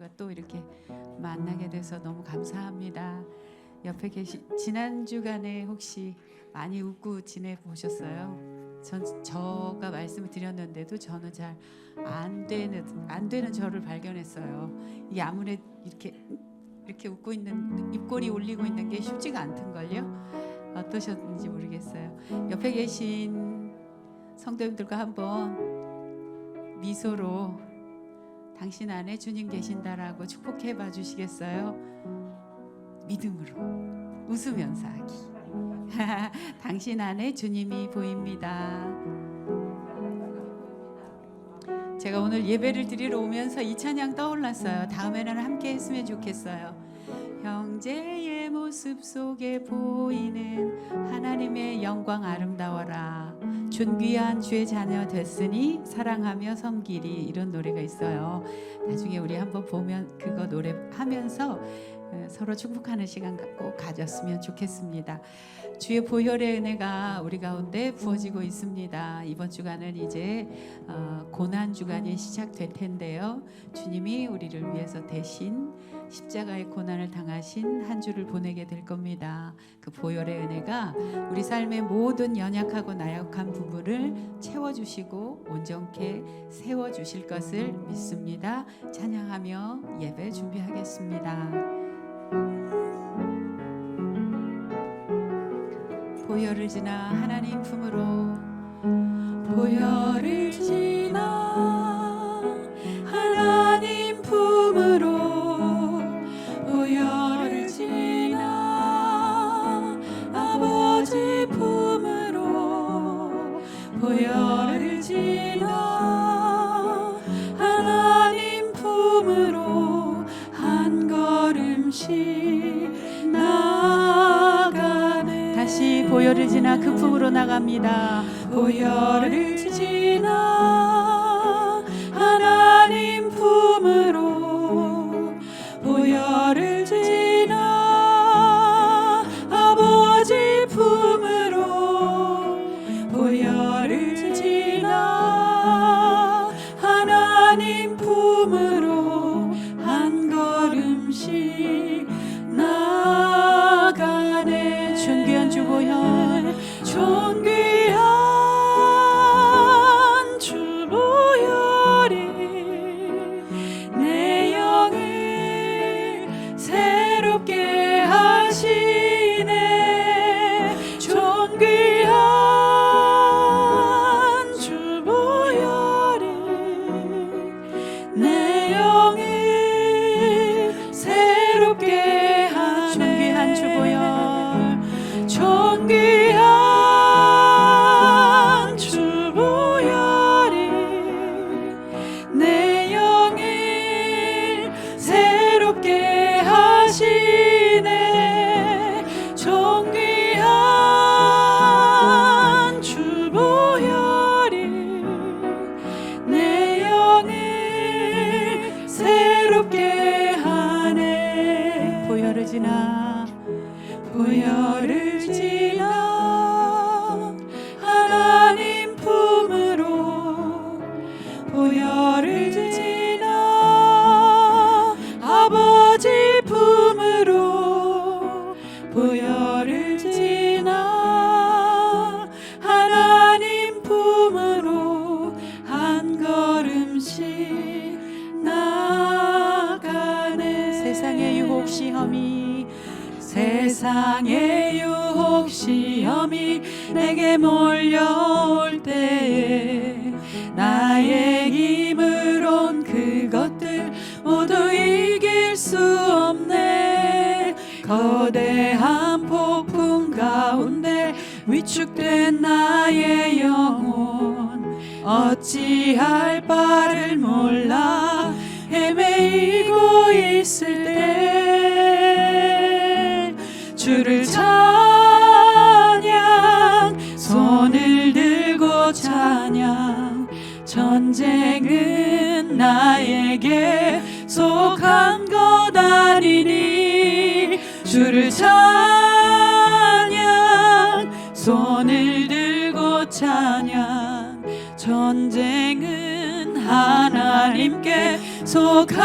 여러분들과 또 이렇게 만나게 돼서 너무 감사합니다. 옆에 지난 주간에 혹시 많이 웃고 지내보셨어요? 저가 말씀을 드렸는데도 저는 잘 안 되는 저를 발견했어요. 이 아무래도 이렇게 웃고 있는, 입꼬리 올리고 있는 게 쉽지가 않던걸요. 어떠셨는지 모르겠어요. 옆에 계신 성도님들과 한번 미소로 당신 안에 주님 계신다라고 축복해 봐 주시겠어요? 믿음으로 웃으면서 하기. 당신 안에 주님이 보입니다. 제가 오늘 예배를 드리러 오면서 이 찬양 떠올랐어요. 다음에는 함께 했으면 좋겠어요. 형제의 모습 속에 보이는 하나님의 영광 아름다워라. 존귀한 주의 자녀 됐으니 사랑하며 섬기리. 이런 노래가 있어요. 나중에 우리 한번 보면 그거 노래하면서 서로 축복하는 시간 꼭 가졌으면 좋겠습니다. 주의 보혈의 은혜가 우리 가운데 부어지고 있습니다. 이번 주간은 이제 고난 주간이 시작될 텐데요. 주님이 우리를 위해서 대신 십자가의 고난을 당하신 한 주를 보내게 될 겁니다. 그 보혈의 은혜가 우리 삶의 모든 연약하고 나약한 부분을 채워주시고 온전케 세워주실 것을 믿습니다. 찬양하며 예배 준비하겠습니다. 보혈을 지나 하나님 품으로, 보혈을 지나 하나님 품으로, 보혈을 지나 아버지 품으로, 보혈을 지나 하나님 품으로 한 걸음씩 나가네. 다시 보혈을 지나 그 품으로 나갑니다. 보혈을 지나 하나님 품으로, 보혈을 지나 아버지 품으로, 보혈을 지나 하나님 품으로 한 걸음씩 나가네. 존귀한 주 보혈, 존귀한 주 보혈이 내 영을 새롭게 하시네. 존귀한 주 보혈이 내 영을 새롭게 하네. 존귀한 주 보혈, 존귀한 주 보혈이 내 영을 새롭게 하시네. 존귀한 주 보혈이 내 영을 새롭게 하네. 보혈을 지나, 보혈을 지나 하나님 품으로, 보혈을 지나 아버지 품으로, 보혈을 지나 하나님 품으로 한 걸음씩 나가네. 세상의 유혹 시험이, 세상의 유혹 시험이 내게 몰려올 때에 나의 힘으론 그것들 모두 이길 수 없네. 거대한 폭풍 가운데 위축된 나의 영혼 어찌할 바를 몰라 헤매이고 있을 때 주를 찬양, 손을 들고 찬양. 전쟁은 나에게 속한 것 아니니 주를 찬양, 손을 들고 찬양. 전쟁은 하나님께 속한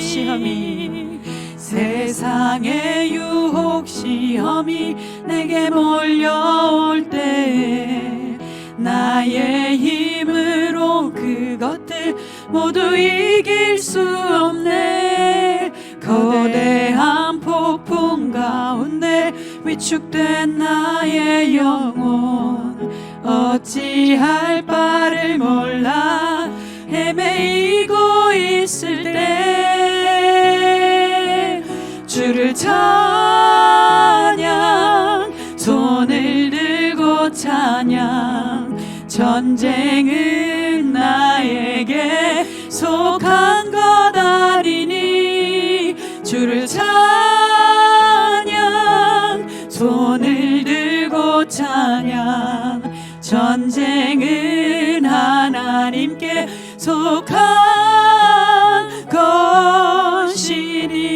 유혹 시험이 세상의 유혹 시험이 내게 몰려올 때에 나의 힘으로 그것들 모두 이길 수 없네. 거대한 폭풍 가운데 위축된 나의 영혼 어찌할 바를 몰라 헤매이고 있을 때 주를 찬양 손을 들고 찬양 전쟁은 나에게 속한 것 아니니 주를 찬양 손을 들고 찬양 전쟁은 하나님께 속한 것이니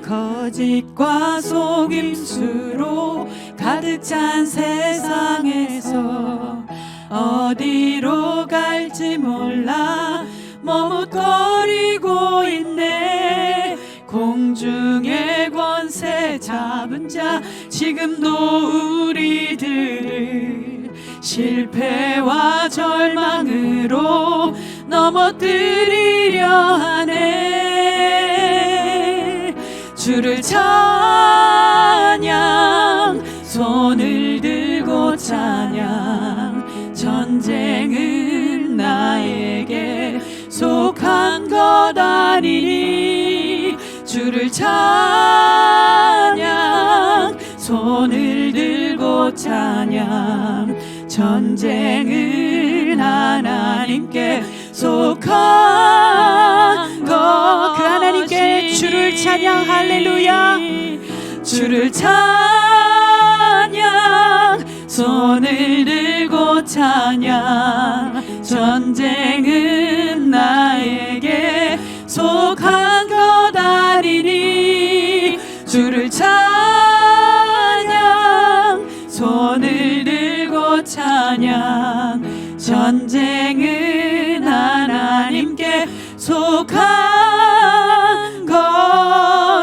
거짓과 속임수로 가득 찬 세상에서 어디로 갈지 몰라 머뭇거리고 있네. 공중의 권세 잡은 자 지금도 우리들을 실패와 절망으로 넘어뜨리려 하네. 주를 찬양 손을 들고 찬양 전쟁은 나에게 속한 것 아니니 주를 찬양 손을 들고 찬양 전쟁은 하나님께 속한 것. 그 하나님께 주를 찬양 할렐루야. 주를 찬양 손을 들고 찬양 전쟁은 나에게 속한 것 아니니 주를 찬양 손을 들고 찬양 전쟁은 하나님께 속한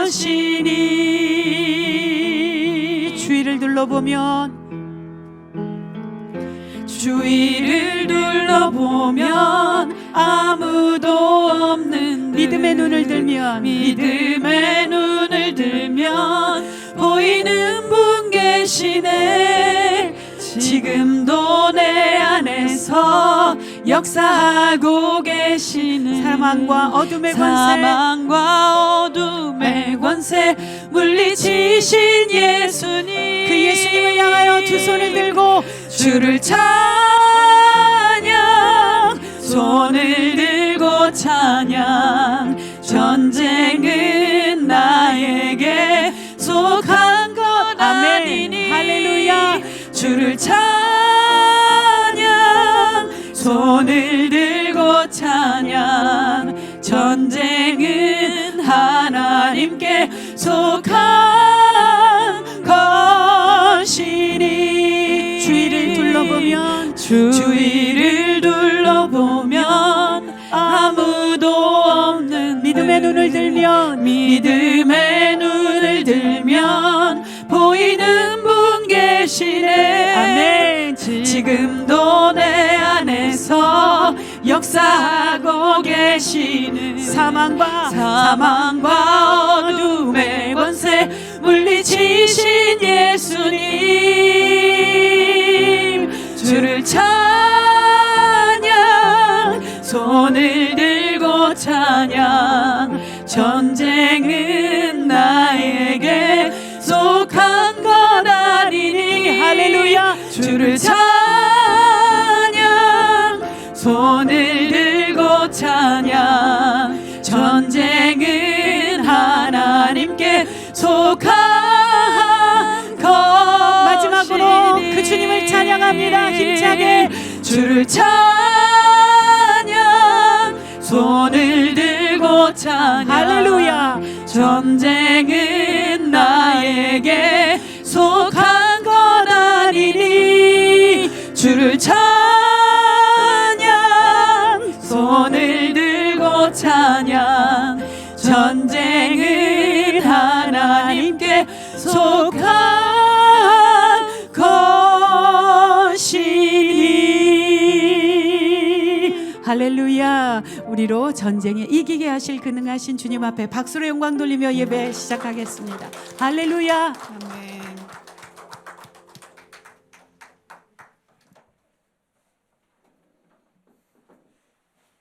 것이니. 주위를 둘러보면 주위를 둘러보면 아무도 없는 믿음의 눈을 들면 믿음의 눈을 들면 보이는 분 계시네. 지금도 내 안에서 역사하고 계시는 사망과 어둠의 권세 사망과 어둠의 권세 물리치신 예수님. 그 예수님을 향하여 두 손을 들고 주를 찬양 손을 들고 찬양 전쟁은 나에게 속한 것 아멘. 아니니 할렐루야. 주를 찬양 손을 들고 찬양 전쟁은 하나님께 속한 것이니. 주위를 둘러보면 주위를 둘러보면 아무도 없는 믿음의 눈을 들면 믿음의 눈을 들면 보이는 분 계시네. 아멘. 지금도 내 안에서 역사하고 계시는 사망과 어둠의 권세 물리치신 예수님. 주를 찬양 손을 들고 찬양 전쟁은 나에게 속한 것 아니니. 할렐루야. 주를 찬양 손을 들고 찬양 전쟁은 하나님께 속한 것이니. 마지막으로 그 주님을 찬양합니다. 힘차게 주를 찬양 손을 들고 찬양 할렐루야. 전쟁은 나에게 속한 것 아니니. 주를 찬양 손을 들고 찬양 하나님께 속한 것이니. 할렐루야. 우리로 전쟁에 이기게 하실 근능하신 주님 앞에 박수로 영광 돌리며 예배 시작하겠습니다. 할렐루야. 아멘.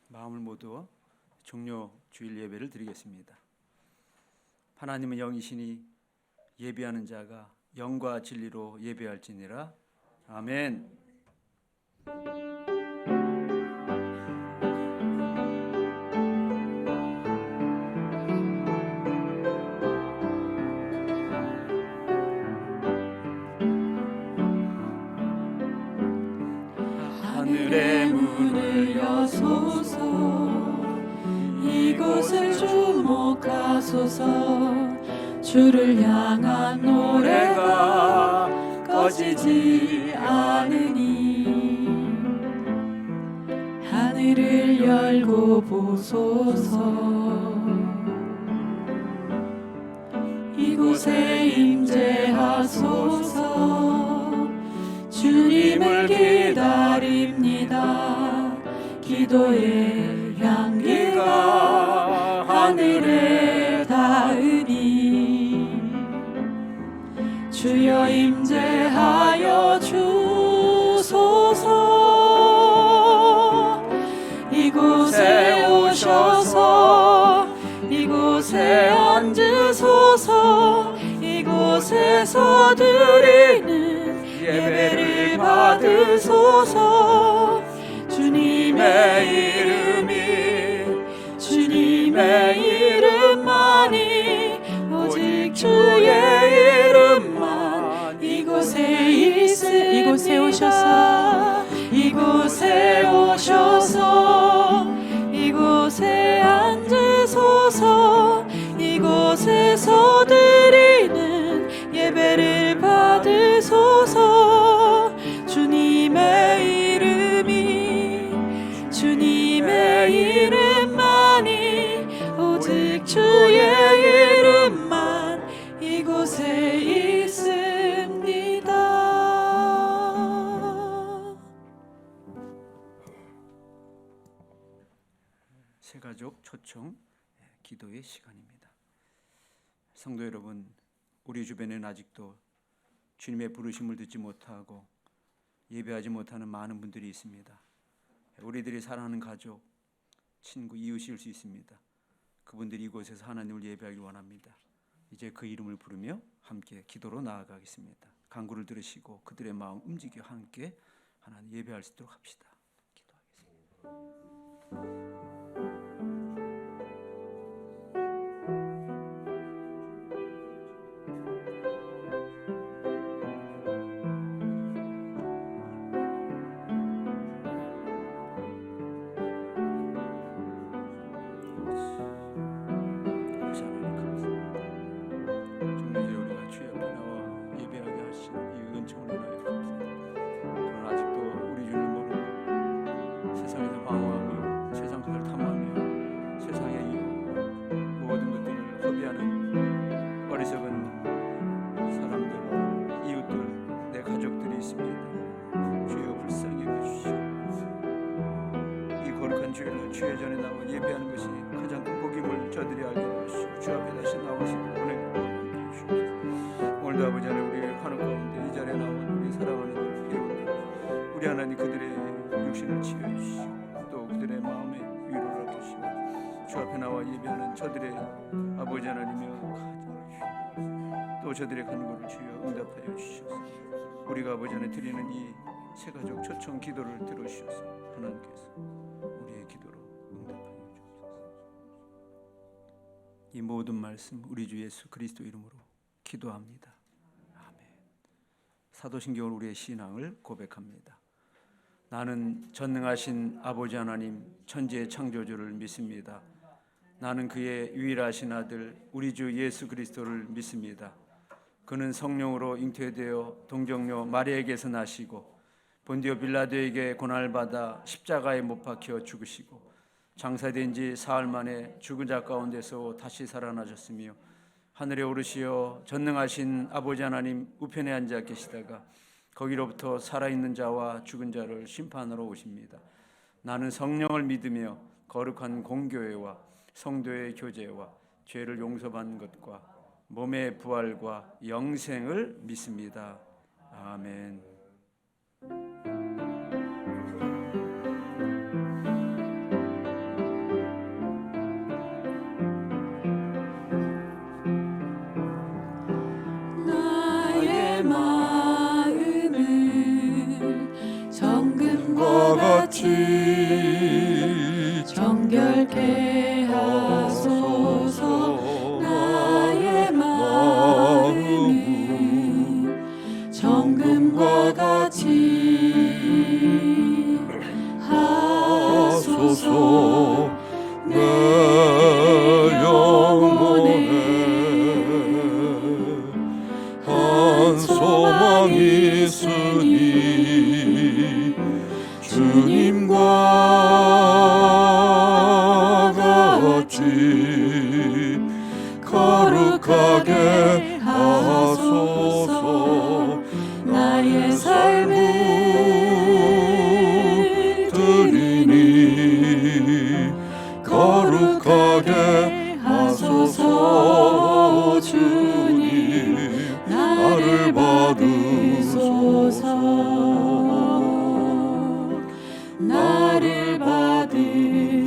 마음을 모두 종료 주일 예배를 드리겠습니다. 하나님은 영이시니 예배하는 자가 영과 진리로 예배할지니라. 아멘. 하늘의 문을 여소서 이곳을 주목하소서. 주를 향한 노래가 꺼지지 않으니 하늘을 열고 보소서. 이곳에 임재하소서. 주님을 기다립니다. 기도의 향기가 하늘에 닿으니 주여 임재하여 주소서. 이곳에 오셔서 이곳에 앉으소서. 이곳에서 드리는 예배를 받으소서. 주님의 이름만이 오직 주의 이름만 이곳에 오셔서 이곳에 앉으소서. 이곳에서 드리는 예배를 받으소서. 주님의 이름만이 오직 주의 이름만 이곳에 있습니다. 새가족 초청 기도의 시간입니다. 성도 여러분, 우리 주변에는 아직도 주님의 부르심을 듣지 못하고 예배하지 못하는 많은 분들이 있습니다. 우리들이 사랑하는 가족, 친구, 이웃일 수 있습니다. 그분들이 이곳에서 하나님을 예배하길 원합니다. 이제 그 이름을 부르며 함께 기도로 나아가겠습니다. 간구를 들으시고 그들의 마음 움직여 함께 하나님 예배할 수 있도록 합시다. 기도하겠습니다. 주의 전에 나와 예배하는 것이 가장 큰 복임을 저들이 알게 하시고 주 앞에 다시 나와서 은혜를 받게 주시옵소서. 오늘도 아버지 하나님 우리 환호 가운데 이 자리에 나온 우리 사랑하는 회원들, 우리 하나님 그들의 육신을 치유해 주시고 또 그들의 마음에 위로를 주시고 주 앞에 나와 예배하는 저들의 아버지 하나님의 가정을 또 저들의 간구를 주여 응답하여 주시옵소서. 우리가 아버지 하나님 드리는 이 새가족 초청 기도를 들으시옵소서. 하나님께서 우리의 기도로 응답하여 주옵소서. 이 모든 말씀 우리 주 예수 그리스도 이름으로 기도합니다. 아멘. 사도신경으로 우리의 신앙을 고백합니다. 나는 전능하신 아버지 하나님 천지의 창조주를 믿습니다. 나는 그의 유일하신 아들 우리 주 예수 그리스도를 믿습니다. 그는 성령으로 잉태되어 동정녀 마리아에게서 나시고 본디오 빌라도에게 고난을 받아 십자가에 못 박혀 죽으시고 장사된 지 사흘 만에 죽은 자 가운데서 다시 살아나셨으며 하늘에 오르시어 전능하신 아버지 하나님 우편에 앉아 계시다가 거기로부터 살아있는 자와 죽은 자를 심판하러 오십니다. 나는 성령을 믿으며 거룩한 공교회와 성도의 교제와 죄를 용서받는 것과 몸의 부활과 영생을 믿습니다. 아멘. 나의 마음을 정금과 같이 정결케 하소서. 나의 마음을 정금과 같이 하소서. 내 영혼에 한 소망이 있으니 주님과 같이 거룩하게 하소서. 나의 삶을 드리니 거룩하게 하소서. 주님 나를 받으소서. 나를 받으소서.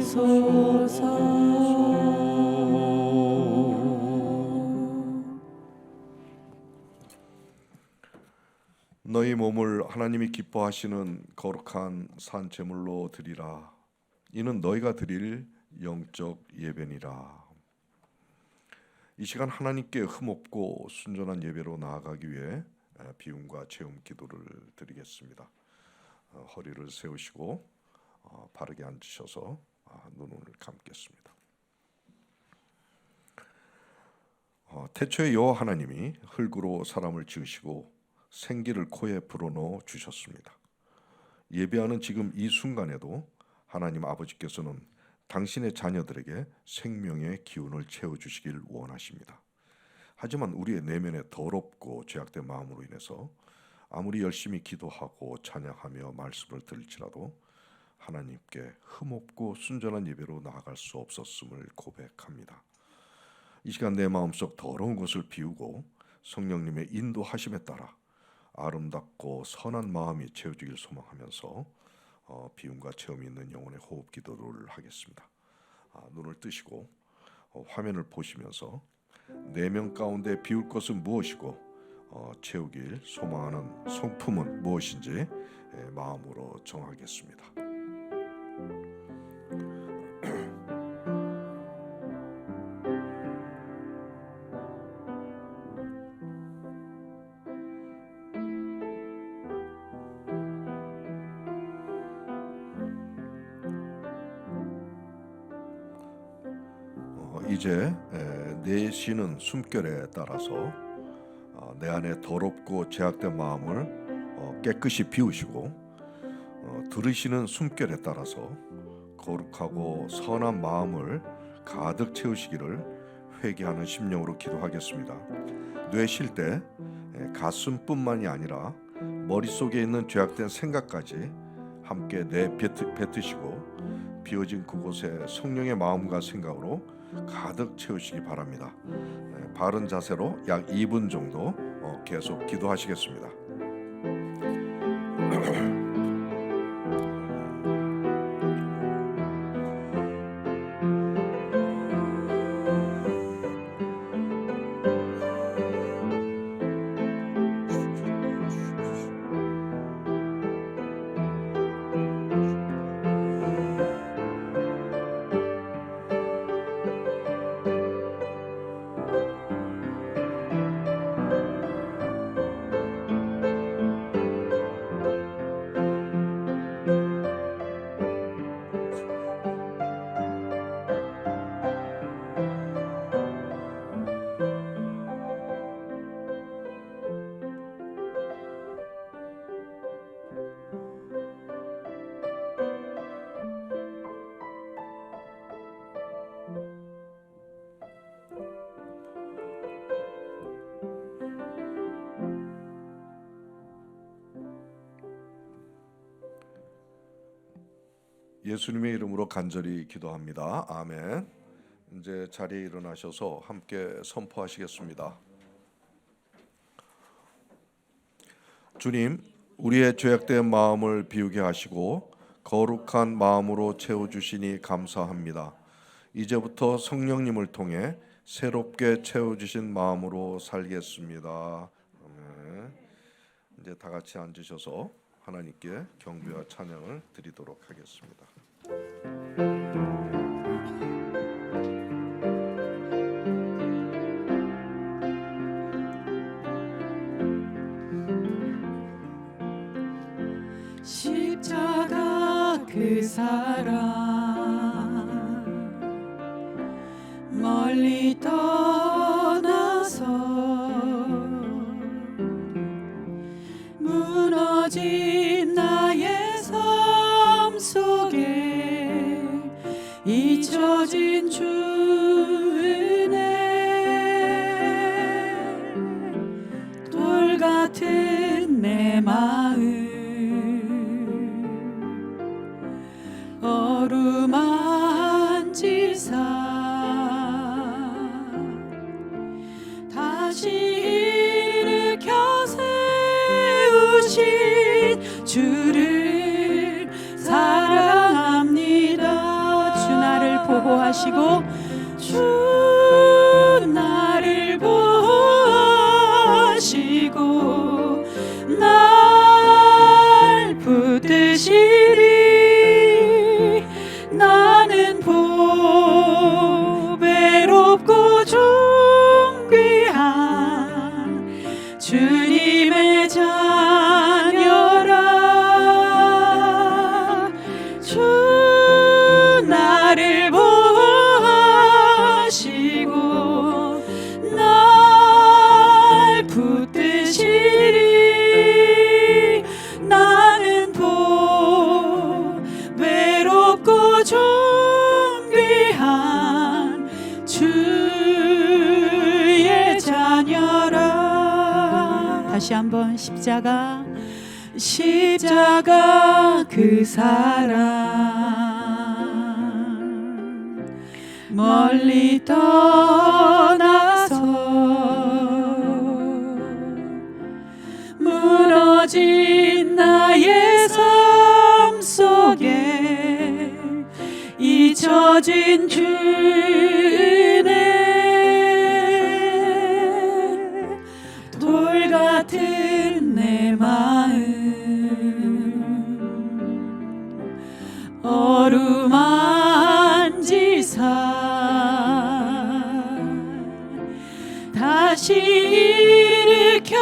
너희 몸을 하나님이 기뻐하시는 거룩한 산 제물로 드리라. 이는 너희가 드릴 영적 예배니라. 이 시간 하나님께 흠없고 순전한 예배로 나아가기 위해 비움과 체험 기도를 드리겠습니다. 허리를 세우시고 바르게 앉으셔서 눈을 감겠습니다. 태초에 여호와 하나님이 흙으로 사람을 지으시고 생기를 코에 불어넣어 주셨습니다. 예배하는 지금 이 순간에도 하나님 아버지께서는 당신의 자녀들에게 생명의 기운을 채워주시길 원하십니다. 하지만 우리의 내면의 더럽고 죄악된 마음으로 인해서 아무리 열심히 기도하고 찬양하며 말씀을 들을지라도 하나님께 흠없고 순전한 예배로 나아갈 수 없었음을 고백합니다. 이 시간 내 마음속 더러운 것을 비우고 성령님의 인도하심에 따라 아름답고 선한 마음이 채워지길 소망하면서 비움과 체험이 있는 영혼의 호흡 기도를 하겠습니다. 눈을 뜨시고 화면을 보시면서 내면 가운데 비울 것은 무엇이고 채우길 소망하는 성품은 무엇인지 마음으로 정하겠습니다. 이제 내쉬는 숨결에 따라서 내 안에 더럽고 죄악된 마음을 깨끗이 비우시고 들으시는 숨결에 따라서 거룩하고 선한 마음을 가득 채우시기를 회개하는 심령으로 기도하겠습니다. 뇌 쉴 때 가슴뿐만이 아니라 머릿속에 있는 죄악된 생각까지 함께 뱉으시고 비워진 그곳에 성령의 마음과 생각으로 가득 채우시기 바랍니다. 바른 자세로 약 2분 정도 계속 기도하시겠습니다. 예수님의 이름으로 간절히 기도합니다. 아멘. 이제 자리에 일어나셔서 함께 선포하시겠습니다. 주님, 우리의 죄악된 마음을 비우게 하시고 거룩한 마음으로 채워주시니 감사합니다. 이제부터 성령님을 통해 새롭게 채워주신 마음으로 살겠습니다. 아멘. 이제 다 같이 앉으셔서 하나님께 경배와 찬양을 드리도록 하겠습니다. 십자가 그 사랑 멀리 떠나서 무너진 나의 삶 속에 잊혀진 주 은혜 돌 같은 내 마음 어루만지사 다시 일으켜 세우신 주를 사랑합니다. 주 나를 보호하시고 주 나를 보호하시고 날 붙드시리. 나는 보배롭고 존귀한 주님의 자녀라. 주 나를 보호하시고 날 붙드시리. 나는 보배롭고 존귀한 주의 자녀라. 다시 한번 십자가 그 사랑 멀리 떠나서 무너진 나의 삶 속에 잊혀진 주 은혜 돌 같은 내 마음 어루만지사 다시 일으켜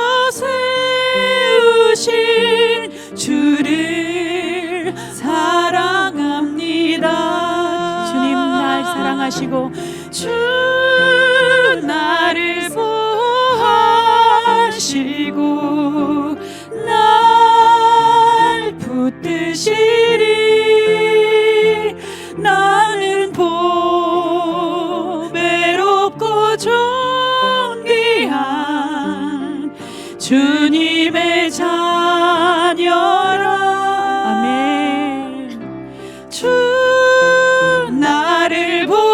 세우신 주를 사랑합니다. 주님 날 사랑하시고 주 나를 보호하시고 날 붙드시리. 나는 보배롭고 존귀한 주님의 자녀라. 아멘. 주 나를 보호하시고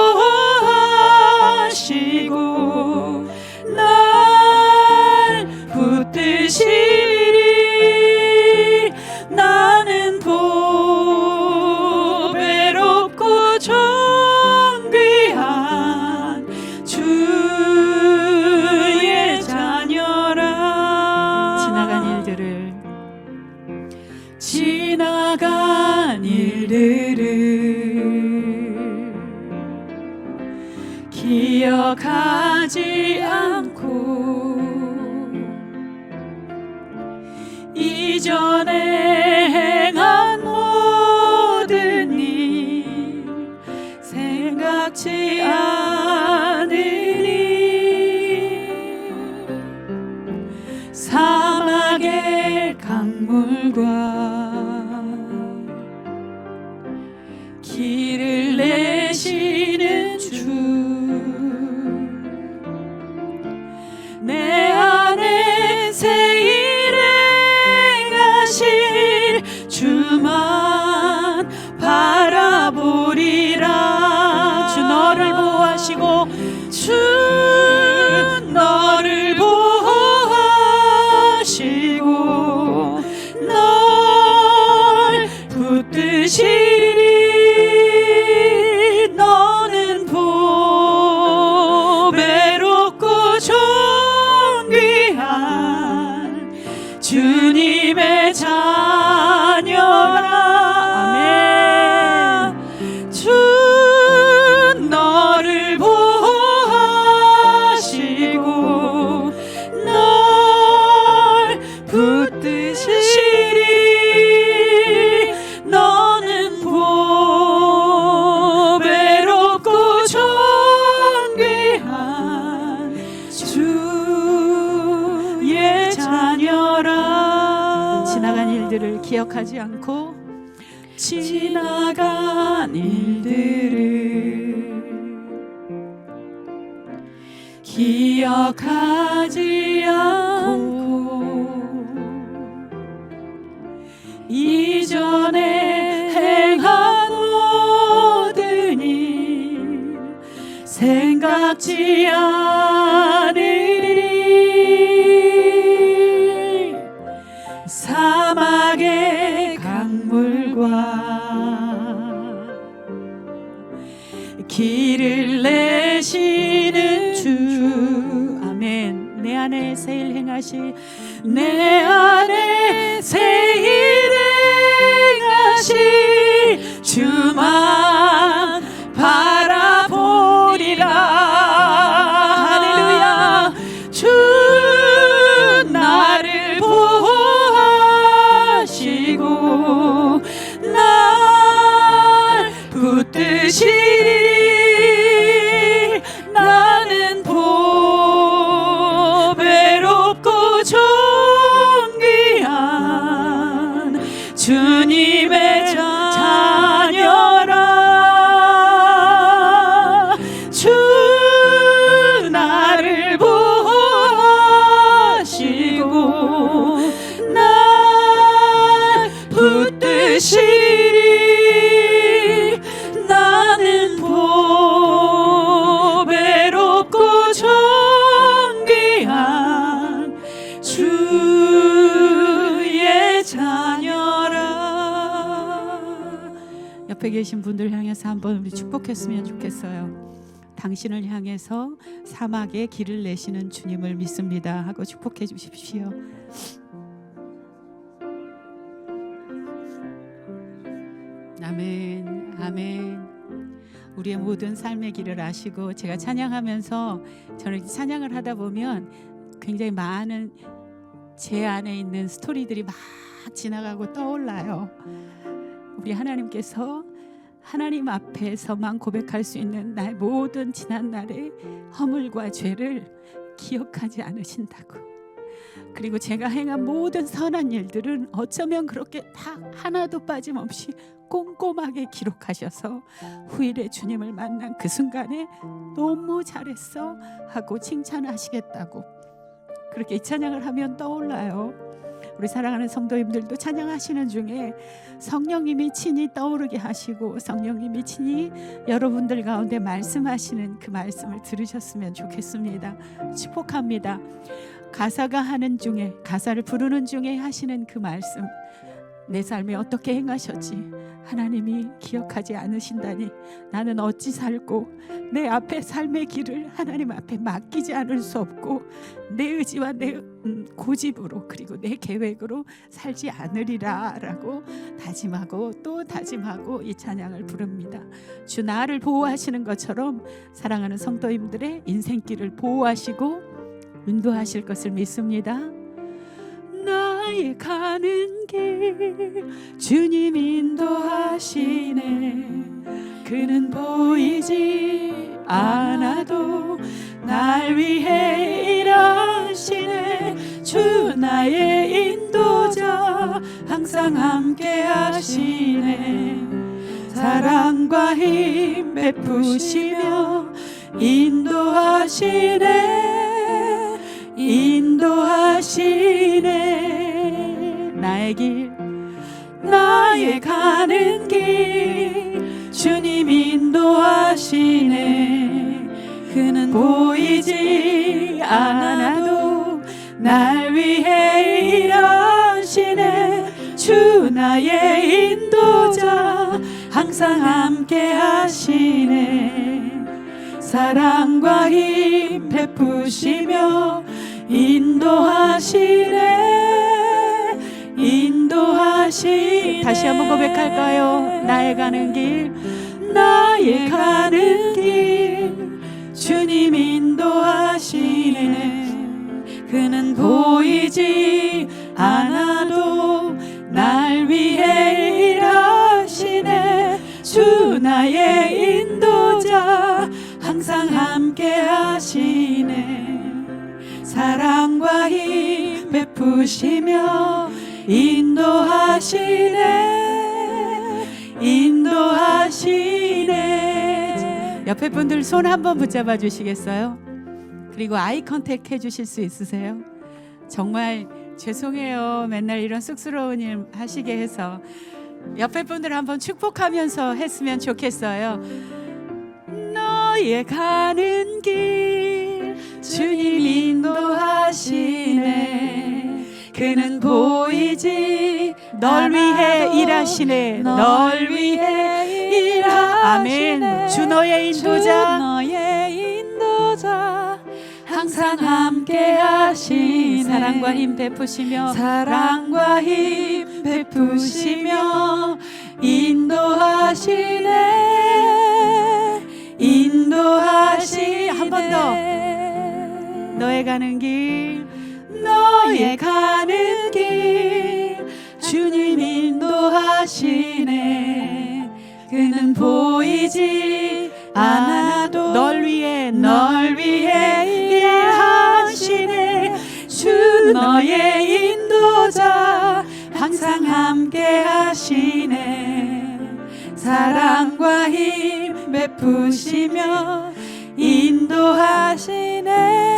날 붙드시리. 나는 보배롭고 존귀한 주의 자녀라. 지나간 일들을 기억하지 않고 이전에 행한 모든 일 생각지 않으니 사막의 강물과 길을 내시는 주 내 안에 새 일에 가실 주만 바라 붙드시리 너는 보배롭고 존귀한 주님의 자녀라. 아멘. 주 너를 보호하시고 널 붙드시리 너는 보배롭고 존귀한 주의 자녀라. 지나간 일들을 기억하지 않고 지나간 일들을 기억하지 않고 이전에 행한 모든 일 생각지 않으리. 사막의 강물과 길을 내시는 주. 아멘. 내 안에 새 일 행하시 내 안에 새 일 행하시 주만 바라보리라. 할렐루야. 주 나를 보호하시고 날 붙드시리 나는 보배롭고 존귀한 주님의 자녀라. 주 나를 보호하시고 날 붙드시리 나는 보배롭고 존귀한 주의 자녀라. 옆에 계신 분들 향해서 한번 우리 축복했으면 좋겠어요. 당신을 향해서 사막에 길을 내시는 주님을 믿습니다 하고 축복해 주십시오. 아멘. 아멘. 우리의 모든 삶의 길을 아시고, 제가 찬양하면서 저는 찬양을 하다 보면 굉장히 많은 제 안에 있는 스토리들이 막 지나가고 떠올라요. 우리 하나님께서 하나님 앞에서만 고백할 수 있는 나의 모든 지난 날의 허물과 죄를 기억하지 않으신다고. 그리고 제가 행한 모든 선한 일들은 어쩌면 그렇게 다 하나도 빠짐없이 꼼꼼하게 기록하셔서 후일에 주님을 만난 그 순간에 너무 잘했어 하고 칭찬하시겠다고, 그렇게 이 찬양을 하면 떠올라요. 우리 사랑하는 성도님들도 찬양하시는 중에 성령님이 친히 떠오르게 하시고 성령님이 친히 여러분들 가운데 말씀하시는 그 말씀을 들으셨으면 좋겠습니다. 축복합니다. 가사가 하는 중에, 가사를 부르는 중에 하시는 그 말씀, 내 삶에 어떻게 행하셨지 하나님이 기억하지 않으신다니 나는 어찌 살고 내 앞에 삶의 길을 하나님 앞에 맡기지 않을 수 없고 내 의지와 내 고집으로 그리고 내 계획으로 살지 않으리라 라고 다짐하고 또 다짐하고 이 찬양을 부릅니다. 주 나를 보호하시는 것처럼 사랑하는 성도님들의 인생길을 보호하시고 인도하실 것을 믿습니다. 나의 가는 길 주님 인도하시네. 그는 보이지 않아도 날 위해 일하시네. 주 나의 인도자 항상 함께 하시네. 사랑과 힘 베푸시며 인도하시네. 인도하시네. 나의 길 나의 가는 길 주님 인도하시네. 그는 보이지 않아도 날 위해 일하시네. 주 나의 인도자 항상 함께 하시네. 사랑과 힘 베푸시며 인도하시네. 인도하시네. 다시 한번 고백할까요? 나의 가는 길, 나의 가는 길 주님 인도하시네. 그는 보이지 않아도 날 위해 일하시네. 주 나의 인도자 항상 함께 하시네. 사랑과 힘 베푸시며 인도하시네. 인도하시네. 옆에 분들 손 한번 붙잡아 주시겠어요? 그리고 아이 컨택 해주실 수 있으세요? 정말 죄송해요. 맨날 이런 쑥스러운 일 하시게 해서. 옆에 분들 한번 축복하면서 했으면 좋겠어요. 너의 가는 길 주님 인도하시네. 그는 보이지 널 위해 일하시네. 널 위해 일하시네. 아멘. 주 너의 인도자, 너의 인도자 항상 함께 하시네. 사랑과 힘 베푸시며 사랑과 힘 베푸시며 인도하시네. 인도하시네. 한 번 더. 너의 가는 길, 너의 가는 길 주님 인도하시네. 그는 보이지 않아도 널 위해 널 위해 일하시네. 주 너의 인도자 항상 함께 하시네. 사랑과 힘 베푸시며 인도하시네.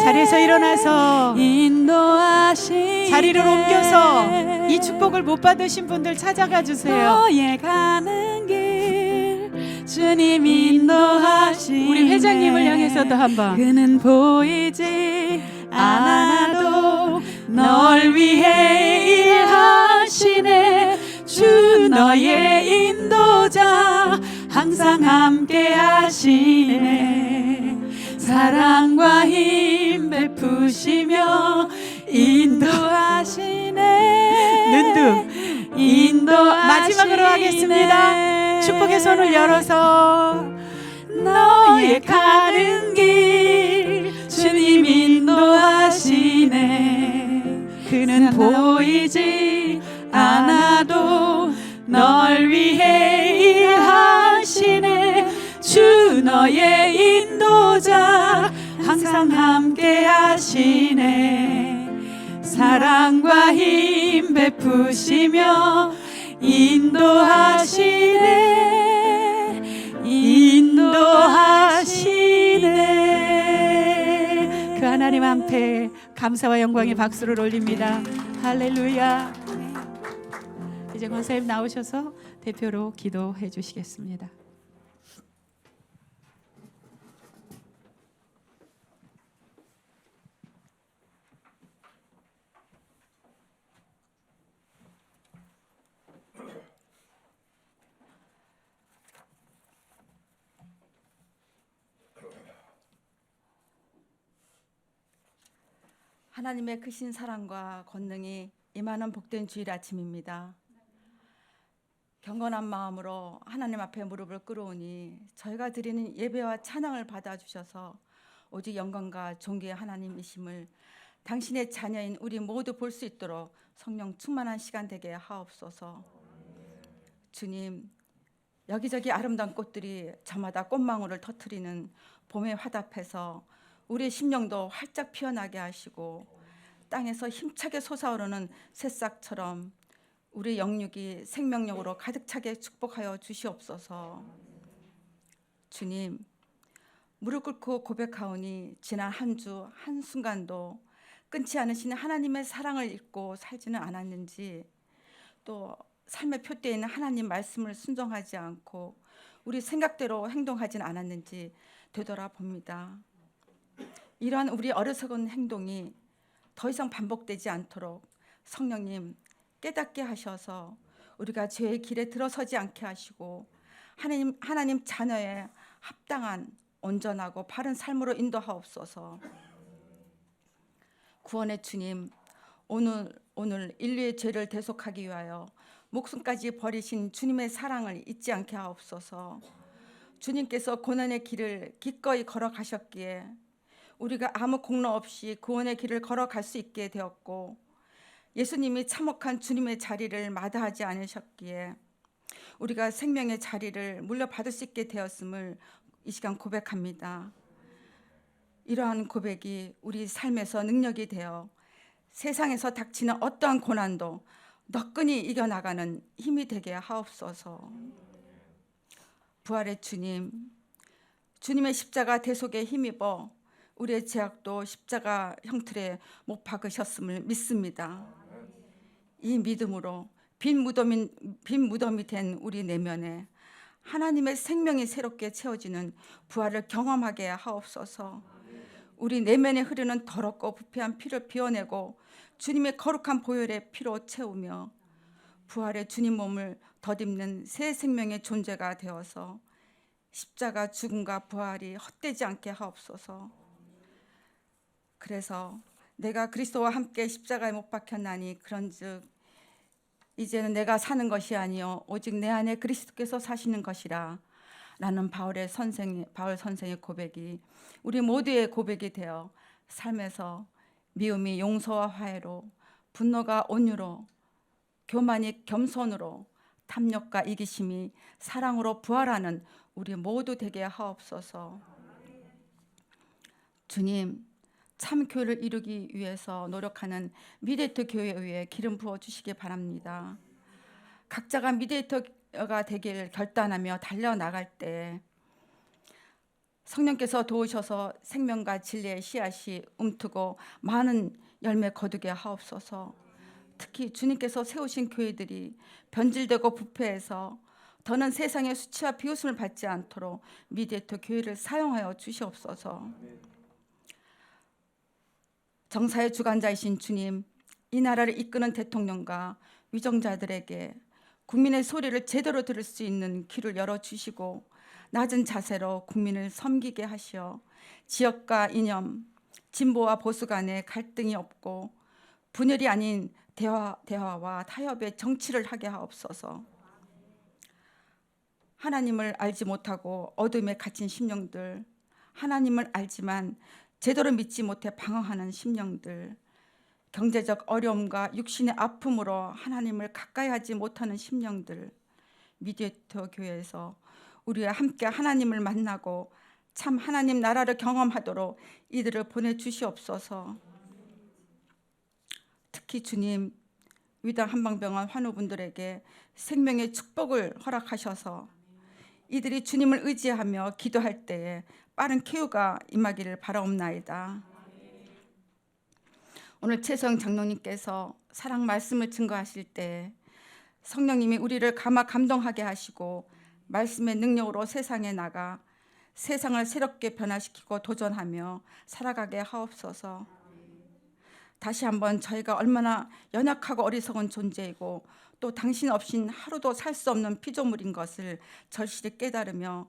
자리에서 일어나서 인도하시네. 자리를 옮겨서 이 축복을 못 받으신 분들 찾아가 주세요. 너의 가는 길 주님 인도하시네. 우리 회장님을 향해서도 한번. 그는 보이지 않아도 널 위해 일하시네. 주 너의 인도자 항상 함께 하시네. 사랑과 힘 베푸시며 인도하시네. 눈두 마지막으로 하겠습니다. 축복의 손을 열어서 너의 가는 길 주님 인도하시네. 그는 보이지 않아도 널 위해 일하시네. 주 너의 인도자 항상 함께 하시네. 사랑과 힘 베푸시며 인도하시네. 인도하시네. 그 하나님 앞에 감사와 영광의 박수를 올립니다. 할렐루야. 이제 권사님 나오셔서 대표로 기도해 주시겠습니다. 하나님의 크신 사랑과 권능이 임하는 복된 주일 아침입니다. 경건한 마음으로 하나님 앞에 무릎을 꿇어오니 저희가 드리는 예배와 찬양을 받아주셔서 오직 영광과 존귀의 하나님이심을 당신의 자녀인 우리 모두 볼 수 있도록 성령 충만한 시간 되게 하옵소서. 주님, 여기저기 아름다운 꽃들이 저마다 꽃망울을 터뜨리는 봄의 화답에서 우리의 심령도 활짝 피어나게 하시고 땅에서 힘차게 솟아오르는 새싹처럼 우리 영육이 생명력으로 가득 차게 축복하여 주시옵소서. 주님, 무릎 꿇고 고백하오니 지난 한 주 한순간도 끊지 않으시는 하나님의 사랑을 잊고 살지는 않았는지, 또 삶의 표대에 있는 하나님 말씀을 순종하지 않고 우리 생각대로 행동하지는 않았는지 되돌아봅니다. 이러한 우리 어리석은 행동이 더 이상 반복되지 않도록 성령님 깨닫게 하셔서 우리가 죄의 길에 들어서지 않게 하시고 하나님 자녀의 합당한 온전하고 바른 삶으로 인도하옵소서. 구원의 주님, 오늘 인류의 죄를 대속하기 위하여 목숨까지 버리신 주님의 사랑을 잊지 않게 하옵소서. 주님께서 고난의 길을 기꺼이 걸어가셨기에 우리가 아무 공로 없이 구원의 길을 걸어갈 수 있게 되었고, 예수님이 참혹한 주님의 자리를 마다하지 않으셨기에 우리가 생명의 자리를 물려받을 수 있게 되었음을 이 시간 고백합니다. 이러한 고백이 우리 삶에서 능력이 되어 세상에서 닥치는 어떠한 고난도 너끈히 이겨나가는 힘이 되게 하옵소서. 부활의 주님, 주님의 십자가 대속에 힘입어 우리의 죄악도 십자가 형틀에 못 박으셨음을 믿습니다. 이 믿음으로 빈 무덤이 된 우리 내면에 하나님의 생명이 새롭게 채워지는 부활을 경험하게 하옵소서. 우리 내면에 흐르는 더럽고 부패한 피를 비워내고 주님의 거룩한 보혈의 피로 채우며 부활의 주님 몸을 덧입는 새 생명의 존재가 되어서 십자가 죽음과 부활이 헛되지 않게 하옵소서. 그래서 내가 그리스도와 함께 십자가에 못 박혔나니 그런즉 이제는 내가 사는 것이 아니요 오직 내 안에 그리스도께서 사시는 것이라 라는 바울 선생의 고백이 우리 모두의 고백이 되어 삶에서 미움이 용서와 화해로, 분노가 온유로, 교만이 겸손으로, 탐욕과 이기심이 사랑으로 부활하는 우리 모두 되게 하옵소서. 주님, 참 교회를 이루기 위해서 노력하는 미디에이터 교회 위에 기름 부어 주시기 바랍니다. 각자가 미디에이터가 되길 결단하며 달려나갈 때 성령께서 도우셔서 생명과 진리의 씨앗이 움트고 많은 열매 거두게 하옵소서. 특히 주님께서 세우신 교회들이 변질되고 부패해서 더는 세상의 수치와 비웃음을 받지 않도록 미디에이터 교회를 사용하여 주시옵소서. 정사의 주관자이신 주님, 이 나라를 이끄는 대통령과 위정자들에게 국민의 소리를 제대로 들을 수 있는 귀를 열어주시고 낮은 자세로 국민을 섬기게 하시어 지역과 이념, 진보와 보수 간에 갈등이 없고 분열이 아닌 대화와 타협의 정치를 하게 하옵소서. 하나님을 알지 못하고 어둠에 갇힌 심령들, 하나님을 알지만 제대로 믿지 못해 방황하는 심령들, 경제적 어려움과 육신의 아픔으로 하나님을 가까이 하지 못하는 심령들, 미디에이터 교회에서 우리와 함께 하나님을 만나고 참 하나님 나라를 경험하도록 이들을 보내주시옵소서. 특히 주님, 위당 한방병원 환우분들에게 생명의 축복을 허락하셔서 이들이 주님을 의지하며 기도할 때에 빠른 쾌유가 임하기를 바라옵나이다. 오늘 최성 장로님께서 사랑 말씀을 증거하실 때 성령님이 우리를 감동하게 하시고 말씀의 능력으로 세상에 나가 세상을 새롭게 변화시키고 도전하며 살아가게 하옵소서. 다시 한번 저희가 얼마나 연약하고 어리석은 존재이고 또 당신 없인 하루도 살 수 없는 피조물인 것을 절실히 깨달으며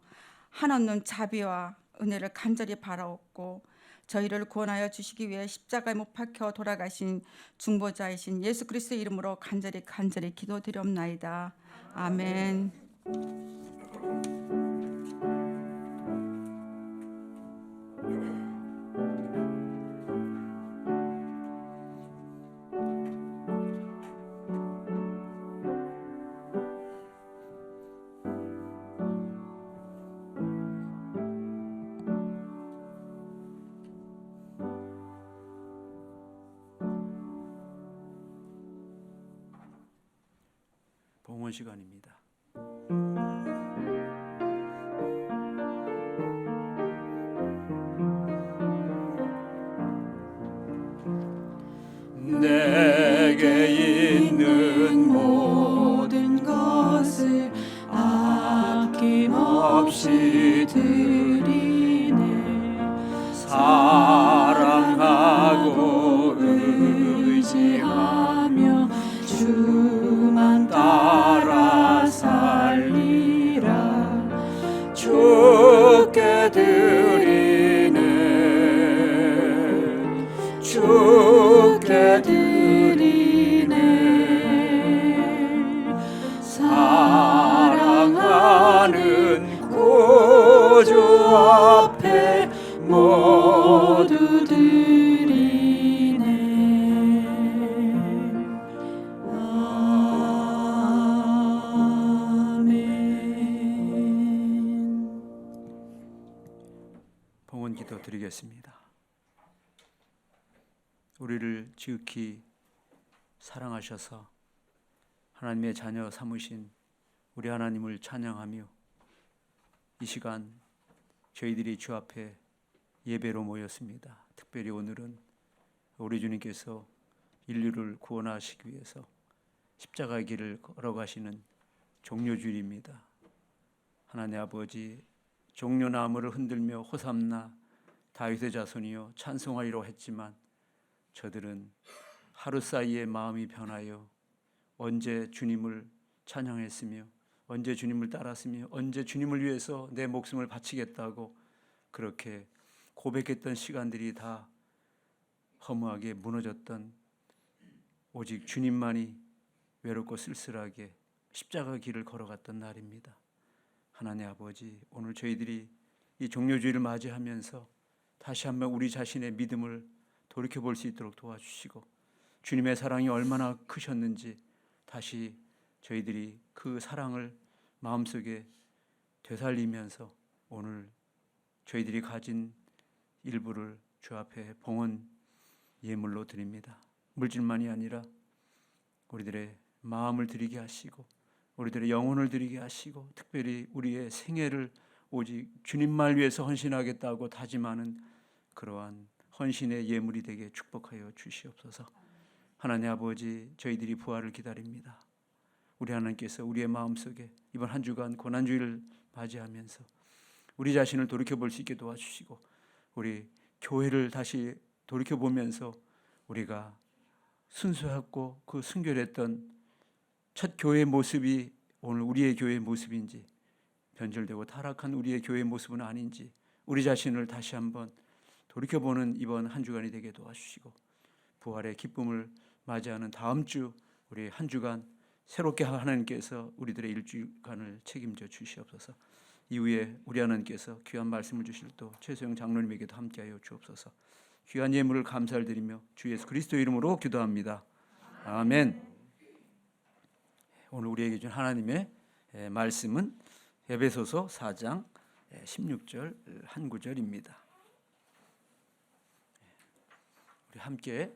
한없는 자비와 은혜를 간절히 바라옵고 저희를 구원하여 주시기 위해 십자가에 못 박혀 돌아가신 중보자이신 예수 그리스도의 이름으로 간절히 기도드리옵나이다. 아멘. 봉헌 시간입니다. 내게 있는 모든 것을 아낌없이 드리네. 사랑하고 의지하며 주만 따라 살리라. 모두 드리네. 아멘. 봉헌 기도 드리겠습니다. 우리를 지극히 사랑하셔서 하나님의 자녀 삼으신 우리 하나님을 찬양하며 이 시간 저희들이 주 앞에 예배로 모였습니다. 특별히 오늘은 우리 주님께서 인류를 구원하시기 위해서 십자가의 길을 걸어가시는 종려주일입니다. 하나님 아버지, 종려나무를 흔들며 호삼나 다윗의 자손이여 찬송하리로 했지만 저들은 하루 사이에 마음이 변하여 언제 주님을 찬양했으며 언제 주님을 따랐으며 언제 주님을 위해서 내 목숨을 바치겠다고 그렇게 고백했던 시간들이 다 허무하게 무너졌던, 오직 주님만이 외롭고 쓸쓸하게 십자가 길을 걸어갔던 날입니다. 하나님 아버지, 오늘 저희들이 이 종려주의를 맞이하면서 다시 한번 우리 자신의 믿음을 돌이켜볼 수 있도록 도와주시고 주님의 사랑이 얼마나 크셨는지 다시 저희들이 그 사랑을 마음속에 되살리면서 오늘 저희들이 가진 일부를 주 앞에 봉헌 예물로 드립니다. 물질만이 아니라 우리들의 마음을 드리게 하시고 우리들의 영혼을 드리게 하시고 특별히 우리의 생애를 오직 주님만 위해서 헌신하겠다고 다짐하는 그러한 헌신의 예물이 되게 축복하여 주시옵소서. 하나님 아버지, 저희들이 부활을 기다립니다. 우리 하나님께서 우리의 마음속에 이번 한 주간 고난주일을 맞이하면서 우리 자신을 돌이켜볼 수 있게 도와주시고 우리 교회를 다시 돌이켜보면서 우리가 순수하고 그 순결했던 첫 교회의 모습이 오늘 우리의 교회의 모습인지 변절되고 타락한 우리의 교회의 모습은 아닌지 우리 자신을 다시 한번 돌이켜보는 이번 한 주간이 되게 도와주시고 부활의 기쁨을 맞이하는 다음 주 우리 한 주간 새롭게 하나님께서 우리들의 일주간을 책임져 주시옵소서. 이후에 우리 하나님께서 귀한 말씀을 주실 또 최소영 장로님에게도 함께하여 주옵소서. 귀한 예물을 감사를 드리며 주 예수 그리스도의 이름으로 기도합니다. 아멘. 오늘 우리에게 준 하나님의 말씀은 에베소서 4장 16절 한 구절입니다. 우리 함께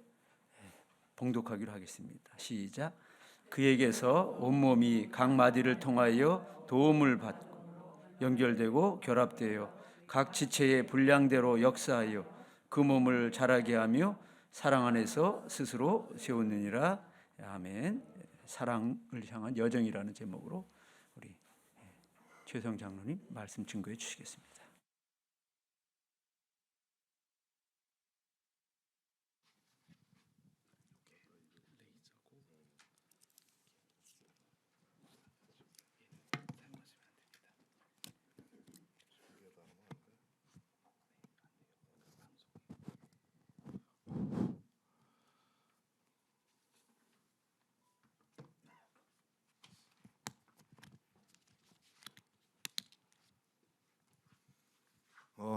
봉독하기로 하겠습니다. 시작. 그에게서 온몸이 각 마디를 통하여 도움을 받고 연결되고 결합되어 각 지체의 분량대로 역사하여 그 몸을 자라게 하며 사랑 안에서 스스로 세우느니라. 아멘. 사랑을 향한 여정이라는 제목으로 우리 최성 장로님 말씀 증거해 주시겠습니다.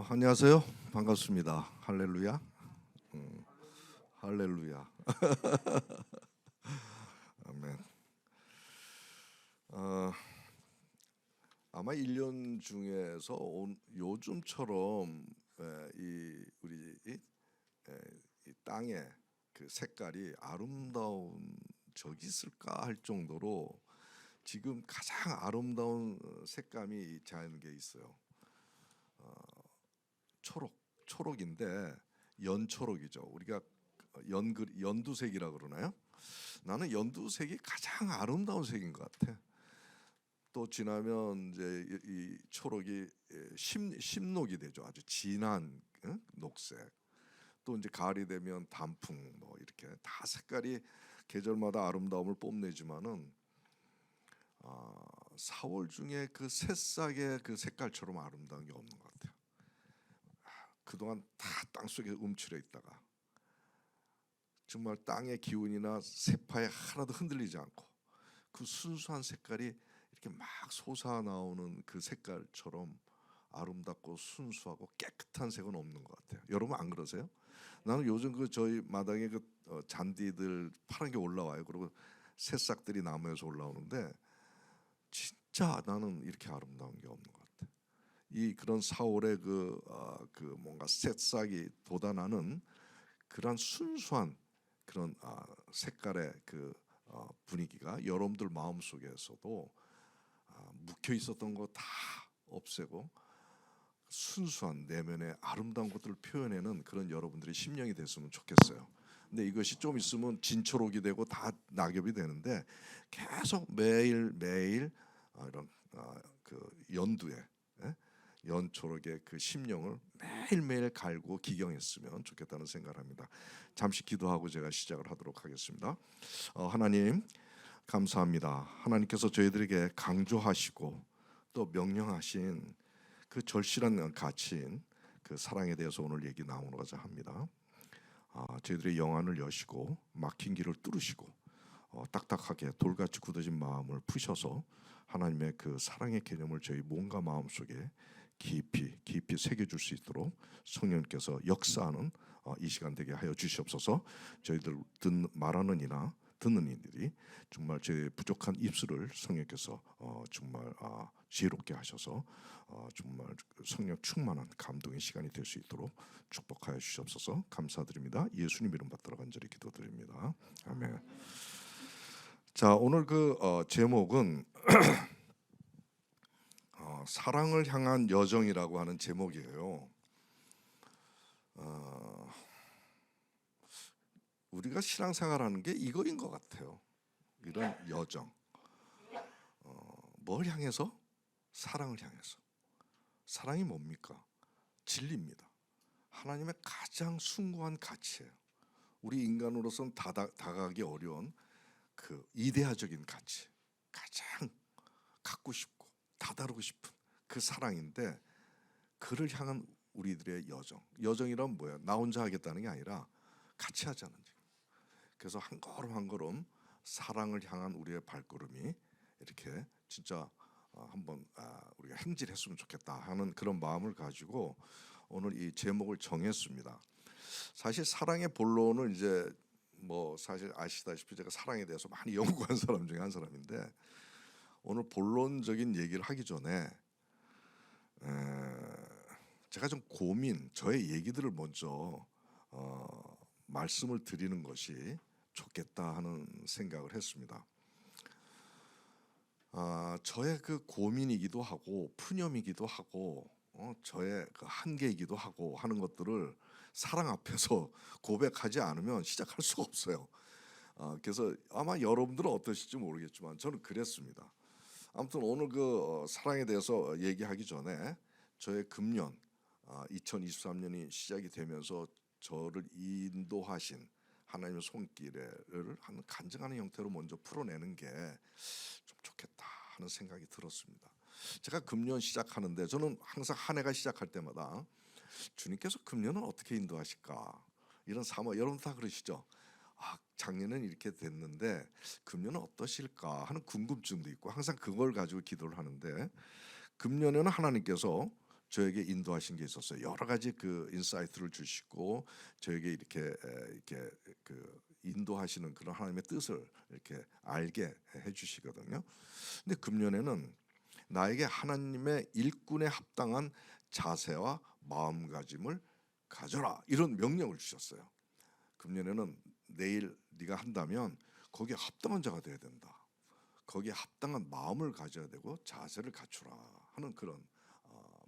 안녕하세요. 반갑습니다. 할렐루야. 할렐루야. 아멘. 아마 1년 중에서 요즘처럼 우리 이 땅의 그 색깔이 아름다운 적이 있을까 할 정도로 지금 가장 아름다운 색감이 자연계에 있어요. 초록인데 연초록이죠. 우리가 연두색이라 그러나요? 나는 연두색이 가장 아름다운 색인 것 같아. 또 지나면 이제 이 초록이 심록이 되죠. 아주 진한 녹색. 또 이제 가을이 되면 단풍 뭐 이렇게 다 색깔이 계절마다 아름다움을 뽐내지만은 4월 중에 그 새싹의 그 색깔처럼 아름다운 게 없는 것 같아요. 그동안 다 땅속에 움츠려 있다가 정말 땅의 기운이나 세파에 하나도 흔들리지 않고 그 순수한 색깔이 이렇게 막 솟아나오는 그 색깔처럼 아름답고 순수하고 깨끗한 색은 없는 것 같아요. 여러분 안 그러세요? 나는 요즘 그 저희 마당에 그 잔디들 파란 게 올라와요. 그리고 새싹들이 나무에서 올라오는데 진짜 나는 이렇게 아름다운 게 없는 것 같아. 이 그런 4월에 그 뭔가 새싹이 돋아나는 그런 순수한 그런 색깔의 그 분위기가 여러분들 마음 속에서도 묵혀 있었던 거 다 없애고 순수한 내면의 아름다운 것들을 표현하는 그런 여러분들의 심령이 됐으면 좋겠어요. 근데 이것이 좀 있으면 진초록이 되고 다 낙엽이 되는데 계속 매일 이런 그 연두에 연초록의 그 심령을 매일매일 갈고 기경했으면 좋겠다는 생각을 합니다. 잠시 기도하고 제가 시작을 하도록 하겠습니다. 하나님 감사합니다. 하나님께서 저희들에게 강조하시고 또 명령하신 그 절실한 가치인 그 사랑에 대해서 오늘 얘기 나누고자 합니다. 저희들의 영안을 여시고 막힌 길을 뚫으시고 딱딱하게 돌같이 굳어진 마음을 푸셔서 하나님의 그 사랑의 개념을 저희 몸과 마음 속에 깊이 새겨줄 수 있도록 성령께서 역사하는 이 시간 되게 하여 주시옵소서. 저희들 말하는 이나 듣는 이들이 정말 제 부족한 입술을 성령께서 정말 지혜롭게 하셔서 정말 성령 충만한 감동의 시간이 될 수 있도록 축복하여 주시옵소서. 감사드립니다. 예수님 이름 받들어 간절히 기도드립니다. 아멘. 자, 오늘 그 제목은 사랑을 향한 여정이라고 하는 제목이에요. 우리가 신앙생활하는 게 이거인 것 같아요. 이런 여정. 뭘 향해서? 사랑을 향해서. 사랑이 뭡니까? 진리입니다. 하나님의 가장 숭고한 가치예요. 우리 인간으로서는 다가가기 어려운 그 이데아적인 가치, 가장 갖고 싶고 다다르고 싶은 그 사랑인데, 그를 향한 우리들의 여정이란 뭐야? 나 혼자 하겠다는 게 아니라 같이 하자는 얘기. 그래서 한 걸음 한 걸음 사랑을 향한 우리의 발걸음이 이렇게 진짜 한번 우리가 행진했으면 좋겠다 하는 그런 마음을 가지고 오늘 이 제목을 정했습니다. 사실 사랑의 본론을 이제 뭐 사실 아시다시피 제가 사랑에 대해서 많이 연구한 사람 중에 한 사람인데, 오늘 본론적인 얘기를 하기 전에 제가 좀 저의 얘기들을 먼저 말씀을 드리는 것이 좋겠다 하는 생각을 했습니다. 저의 그 고민이기도 하고 푸념이기도 하고 저의 그 한계이기도 하고 하는 것들을 사랑 앞에서 고백하지 않으면 시작할 수가 없어요. 그래서 아마 여러분들은 어떠실지 모르겠지만 저는 그랬습니다. 아무튼 오늘 그 사랑에 대해서 얘기하기 전에 저의 금년 2023년이 시작이 되면서 저를 인도하신 하나님의 손길을 한 간증하는 형태로 먼저 풀어내는 게 좀 좋겠다 하는 생각이 들었습니다. 제가 금년 시작하는데 저는 항상 한 해가 시작할 때마다 주님께서 금년은 어떻게 인도하실까 이런 사모, 여러분 다 그러시죠? 작년은 이렇게 됐는데 금년은 어떠실까 하는 궁금증도 있고 항상 그걸 가지고 기도를 하는데, 금년에는 하나님께서 저에게 인도하신 게 있었어요. 여러 가지 그 인사이트를 주시고 저에게 이렇게 그 인도하시는 그런 하나님의 뜻을 이렇게 알게 해주시거든요. 근데 금년에는 나에게 하나님의 일꾼에 합당한 자세와 마음가짐을 가져라 이런 명령을 주셨어요. 금년에는 내일 네가 한다면 거기에 합당한 자가 돼야 된다. 거기에 합당한 마음을 가져야 되고 자세를 갖추라 하는 그런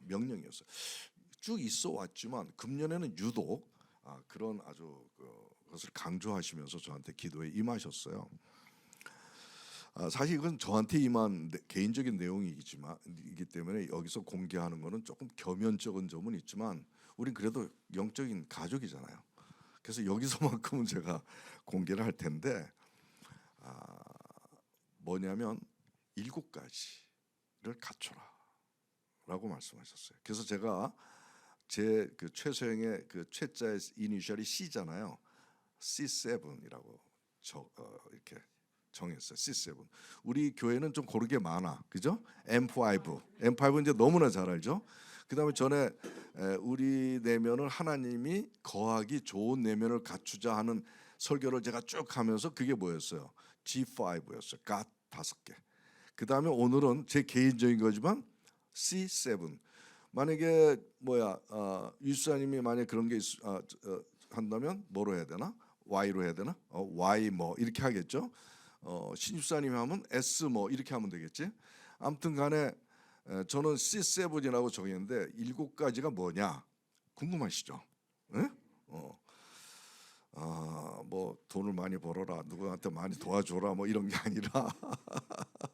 명령이었어요. 쭉 있어 왔지만 금년에는 유독 그런 아주 그것을 강조하시면서 저한테 기도에 임하셨어요. 사실 이건 저한테 임한 개인적인 내용이기 때문에 여기서 공개하는 것은 조금 겸연쩍은 점은 있지만 우린 그래도 영적인 가족이잖아요. 그래서 여기서만큼은 제가 공개를 할 텐데 뭐냐면 7가지를 갖춰라라고 말씀하셨어요. 그래서 제가 제 그 최소영의 그 최자의 이니셜이 C잖아요. C7이라고 이렇게 정했어요. C7. 우리 교회는 좀 고르게 많아, 그죠? M5 이제 너무나 잘 알죠. 그다음에 전에 우리 내면을 하나님이 거하기 좋은 내면을 갖추자 하는 설교를 제가 쭉 하면서 그게 뭐였어요? G5였어요. God 5개. 그다음에 오늘은 제 개인적인 거지만 C7. 만약에 유수사님이 만약 그런 게 한다면 뭐로 해야 되나? Y로 해야 되나? Y 뭐 이렇게 하겠죠. 신입사님이 하면 S 뭐 이렇게 하면 되겠지. 아무튼간에 저는 C7이라고 정했는데 7가지가 뭐냐 궁금하시죠? 예? 뭐 돈을 많이 벌어라, 누구한테 많이 도와줘라, 뭐 이런 게 아니라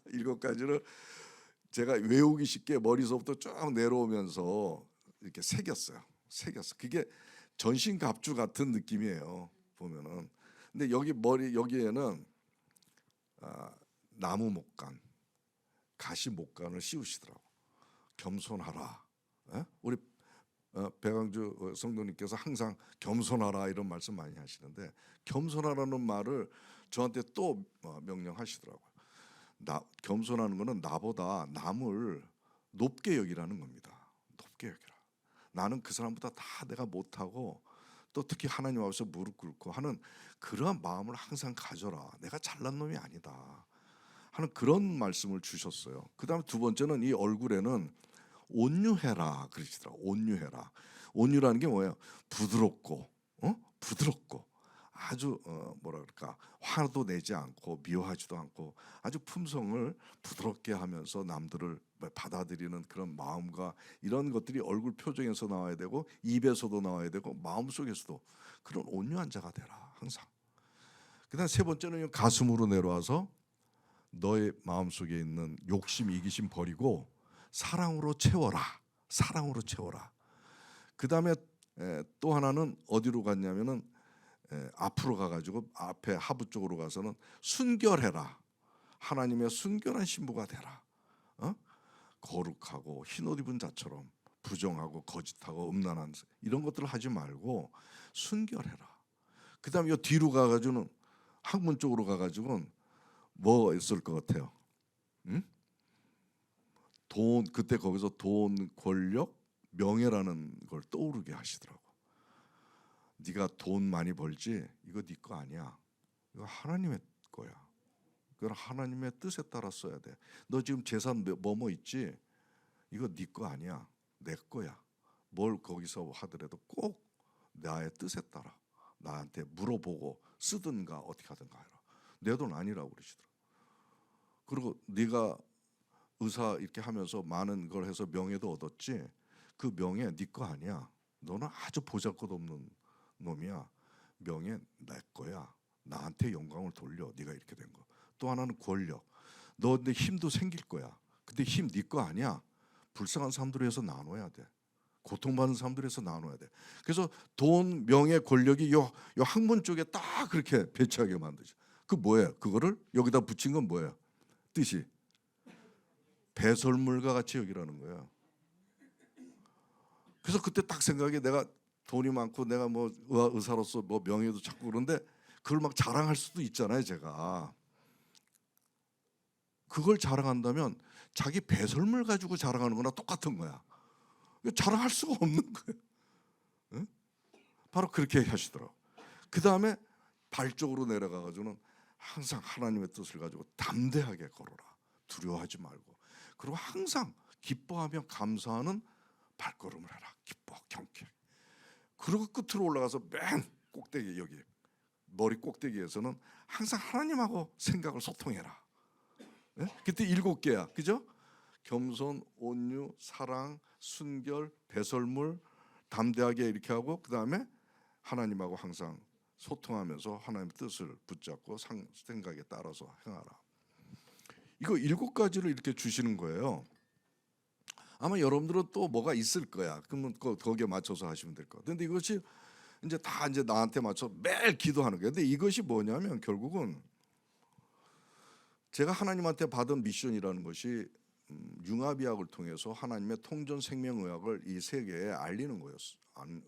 7가지를 제가 외우기 쉽게 머릿속부터 쭉 내려오면서 이렇게 새겼어요. 그게 전신갑주 같은 느낌이에요. 보면은. 근데 여기에는 나무 목간, 가시 목간을 씌우시더라고. 겸손하라. 우리 배강주 성도님께서 항상 겸손하라 이런 말씀 많이 하시는데 겸손하라는 말을 저한테 또 명령하시더라고요. 겸손하는 거는 나보다 남을 높게 여기라는 겁니다. 높게 여기라. 나는 그 사람보다 다 내가 못하고 또 특히 하나님 앞에서 무릎 꿇고 하는 그러한 마음을 항상 가져라. 내가 잘난 놈이 아니다 하는 그런 말씀을 주셨어요. 그 다음에 두 번째는 이 얼굴에는 온유해라 그러시더라고요. 온유해라. 온유라는 게 뭐예요? 부드럽고 부드럽고 아주 뭐라 그럴까, 화도 내지 않고 미워하지도 않고 아주 품성을 부드럽게 하면서 남들을 받아들이는 그런 마음과 이런 것들이 얼굴 표정에서 나와야 되고 입에서도 나와야 되고 마음속에서도 그런 온유한 자가 되라 항상. 그다음 세 번째는 가슴으로 내려와서 너의 마음속에 있는 욕심, 이기심 버리고 사랑으로 채워라. 사랑으로 채워라. 그다음에 또 하나는 어디로 갔냐면은 앞으로 가가지고 앞에 하부 쪽으로 가서는 순결해라. 하나님의 순결한 신부가 되라. 거룩하고 흰옷 입은 자처럼 부정하고 거짓하고 음란한 이런 것들을 하지 말고 순결해라. 그다음에 이 뒤로 가가지고는 학문 쪽으로 가가지고는 뭐 있을 것 같아요? 돈, 그때 거기서 돈, 권력, 명예라는 걸 떠오르게 하시더라고. 네가 돈 많이 벌지? 이거 네 거 아니야. 이거 하나님의 거야. 그건 하나님의 뜻에 따라 써야 돼. 너 지금 재산 뭐뭐 있지? 이거 네 거 아니야. 내 거야. 뭘 거기서 하더라도 꼭 나의 뜻에 따라 나한테 물어보고 쓰든가 어떻게 하든가 해라. 내 돈 아니라고 그러시더라고. 그리고 네가 의사 이렇게 하면서 많은 걸 해서 명예도 얻었지? 그 명예 네 거 아니야. 너는 아주 보잘것없는 놈이야. 명예 내 거야. 나한테 영광을 돌려. 네가 이렇게 된 거. 또 하나는 권력. 너 근데 힘도 생길 거야. 근데 힘 네 거 아니야. 불쌍한 사람들에서 나눠야 돼. 고통받는 사람들에서 나눠야 돼. 그래서 돈, 명예, 권력이 요 학문 쪽에 딱 그렇게 배치하게 만드죠. 그 뭐예요? 그거를 여기다 붙인 건 뭐예요? 뜻이 배설물과 같이 여기라는 거예요. 그래서 그때 딱 생각이, 내가 돈이 많고 내가 뭐 의사로서 뭐 명예도 찾고 그런데 그걸 막 자랑할 수도 있잖아요. 제가 그걸 자랑한다면 자기 배설물 가지고 자랑하는 거나 똑같은 거야. 자랑할 수가 없는 거예요. 응? 바로 그렇게 하시더라고요. 그 다음에 발 쪽으로 내려가가지고는 항상 하나님의 뜻을 가지고 담대하게 걸어라. 두려워하지 말고. 그리고 항상 기뻐하며 감사하는 발걸음을 해라. 기뻐, 경쾌. 그리고 끝으로 올라가서 맨 꼭대기, 여기 머리 꼭대기에서는 항상 하나님하고 생각을 소통해라. 네? 그때 7개야, 그죠? 겸손, 온유, 사랑, 순결, 배설물, 담대하게 이렇게 하고, 그 다음에 하나님하고 항상 소통하면서 하나님의 뜻을 붙잡고 생각에 따라서 행하라. 이거 7가지를 이렇게 주시는 거예요. 아마 여러분들은 또 뭐가 있을 거야. 그러면 거기에 맞춰서 하시면 될 거야. 근데 이것이 이제 다 이제 나한테 맞춰 매일 기도하는 거예요. 근데 이것이 뭐냐면 결국은 제가 하나님한테 받은 미션이라는 것이 융합의학을 통해서 하나님의 통전 생명의학을 이 세계에 알리는 거였어.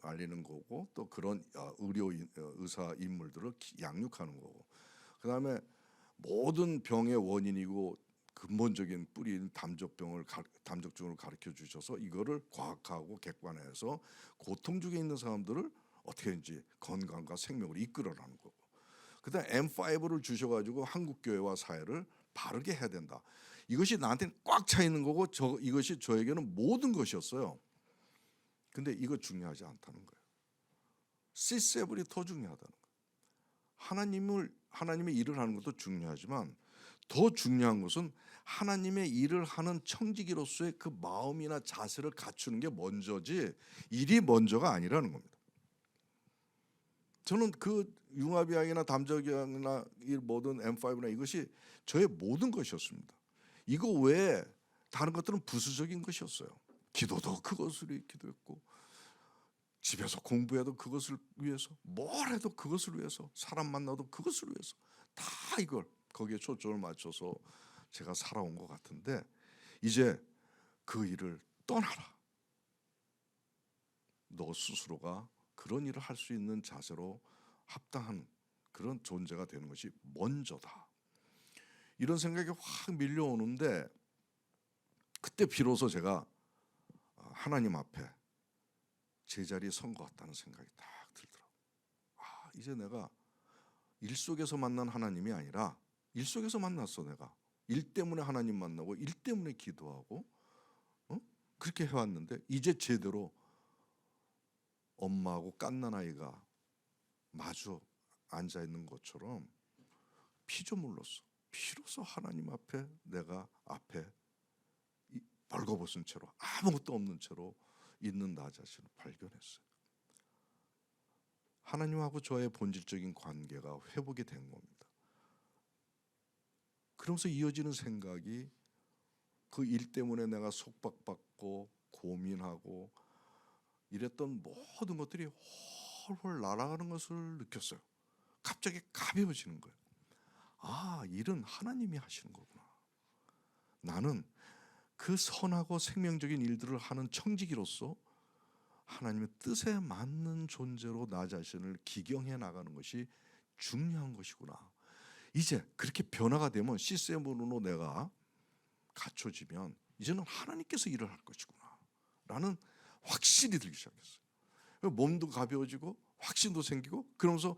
알리는 거고, 또 그런 의료 의사 인물들을 양육하는 거고, 그다음에 모든 병의 원인이고 근본적인 뿌리인 담적증을 가르쳐 주셔서 이거를 과학하고 객관화해서 고통 중에 있는 사람들을 어떻게 하는지 건강과 생명을 이끌어라는 거고, 그다음 M5를 주셔가지고 한국 교회와 사회를 바르게 해야 된다. 이것이 나한테는 꽉 차 있는 거고 이것이 저에게는 모든 것이었어요. 근데 이거 중요하지 않다는 거예요. C7이 더 중요하다는 거예요. 하나님의 일을 하는 것도 중요하지만 더 중요한 것은 하나님의 일을 하는 청지기로서의 그 마음이나 자세를 갖추는 게 먼저지 일이 먼저가 아니라는 겁니다. 저는 그 융합의학이나 담적의학이나 이 모든 M5나 이것이 저의 모든 것이었습니다. 이거 외에 다른 것들은 부수적인 것이었어요. 기도도 그것을 기도했고, 집에서 공부해도 그것을 위해서, 뭘 해도 그것을 위해서, 사람 만나도 그것을 위해서, 다 이걸 거기에 초점을 맞춰서 제가 살아온 것 같은데, 이제 그 일을 떠나라. 너 스스로가 그런 일을 할 수 있는 자세로 합당한 그런 존재가 되는 것이 먼저다. 이런 생각이 확 밀려오는데, 그때 비로소 제가 하나님 앞에 제자리에 선 것 같다는 생각이 딱 들더라고요. 이제 내가 일 속에서 만난 하나님이 아니라 일 속에서 만났어. 내가 일 때문에 하나님 만나고 일 때문에 기도하고 그렇게 해왔는데, 이제 제대로 엄마하고 갓난아이가 마주 앉아있는 것처럼 피조물로서 비로소 하나님 앞에 내가 앞에 벌거벗은 채로 아무것도 없는 채로 있는 나 자신을 발견했어요. 하나님하고 저의 본질적인 관계가 회복이 된 겁니다. 그러면서 이어지는 생각이, 그 일 때문에 내가 속박받고 고민하고 이랬던 모든 것들이 홀홀 날아가는 것을 느꼈어요. 갑자기 가벼워지는 거예요. 일은 하나님이 하시는 거구나. 나는 그 선하고 생명적인 일들을 하는 청지기로서 하나님의 뜻에 맞는 존재로 나 자신을 기경해 나가는 것이 중요한 것이구나. 이제 그렇게 변화가 되면 시스템으로 내가 갖춰지면 이제는 하나님께서 일을 할 것이구나 라는 확신이 들기 시작했어요. 몸도 가벼워지고 확신도 생기고, 그러면서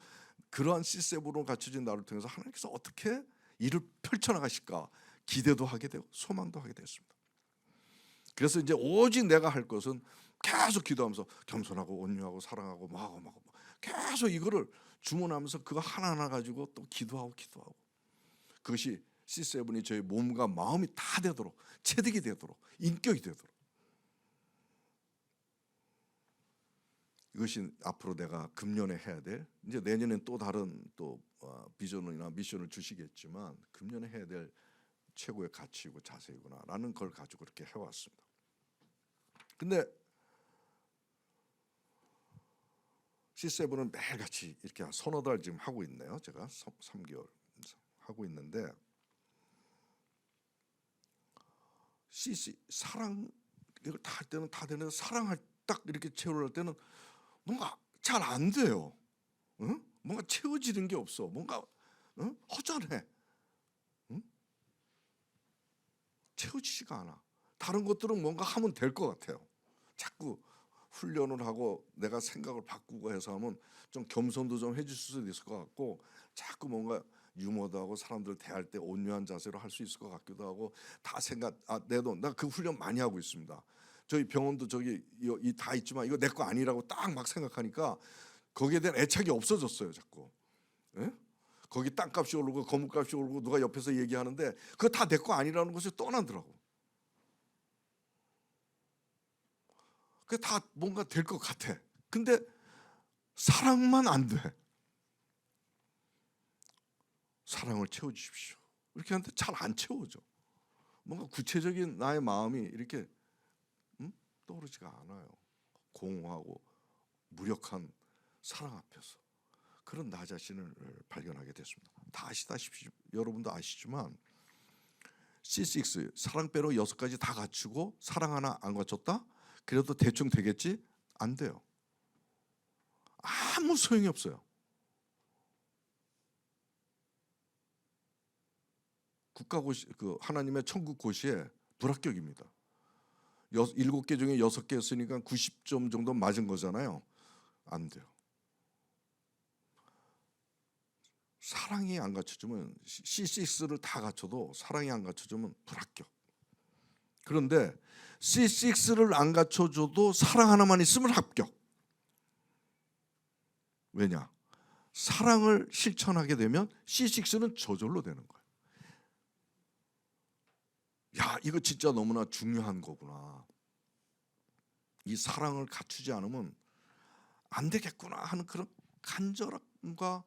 그러한 시스템으로 갖춰진 나를 통해서 하나님께서 어떻게 일을 펼쳐나가실까 기대도 하게 되고 소망도 하게 됐습니다. 그래서 이제 오직 내가 할 것은 계속 기도하면서 겸손하고 온유하고 사랑하고 막 계속 이거를 주문하면서 그거 하나하나 가지고 또 기도하고 그것이 C7이 저희 몸과 마음이 다 되도록, 체득이 되도록, 인격이 되도록, 이것이 앞으로 내가 금년에 해야 될, 이제 내년엔 또 다른 비전이나 미션을 주시겠지만 금년에 해야 될 최고의 가치이고 자세이구나라는 걸 가지고 그렇게 해왔습니다. 근데 C7은 매일같이 이렇게 서너 달 지금 하고 있네요. 제가 3개월 하고 있는데, 사랑 이걸 다 할 때는 다 되는데, 사랑할 딱 이렇게 채우려 할 때는 뭔가 잘 안 돼요. 뭔가 채워지는 게 없어. 뭔가 허전해. 채워지지가 않아. 다른 것들은 뭔가 하면 될 것 같아요. 자꾸 훈련을 하고 내가 생각을 바꾸고 해서 하면 좀 겸손도 좀 해줄 수도 있을 것 같고, 자꾸 뭔가 유머도 하고 사람들 대할 때 온유한 자세로 할 수 있을 것 같기도 하고, 다 나 그 훈련 많이 하고 있습니다. 저희 병원도 저기 다 있지만 이거 내 거 아니라고 딱 막 생각하니까 거기에 대한 애착이 없어졌어요. 자꾸. 예? 거기 땅값이 오르고 건물값이 오르고 누가 옆에서 얘기하는데 그거 다 내 거 아니라는 것이 떠나더라고. 그게 다 뭔가 될 것 같아. 근데 사랑만 안 돼. 사랑을 채워주십시오. 이렇게 하는데 잘 안 채워져. 뭔가 구체적인 나의 마음이 이렇게 떠오르지가 않아요. 공허하고 무력한 사랑 앞에서 그런 나 자신을 발견하게 됐습니다. 다 아시다시피, 여러분도 아시지만 C6 사랑 빼로 6가지 다 갖추고 사랑 하나 안 갖췄다? 그래도 대충 되겠지? 안 돼요. 아무 소용이 없어요. 국가고시 그 하나님의 천국 고시에 불합격입니다. 7개 중에 6개 했으니까 90점 정도 맞은 거잖아요. 안 돼요. 사랑이 안 갖춰주면 C6를 다 갖춰도 사랑이 안 갖춰주면 불합격. 그런데 C6를 안 갖춰줘도 사랑 하나만 있으면 합격. 왜냐? 사랑을 실천하게 되면 C6는 저절로 되는 거예요. 야, 이거 진짜 너무나 중요한 거구나. 이 사랑을 갖추지 않으면 안 되겠구나 하는 그런 간절함과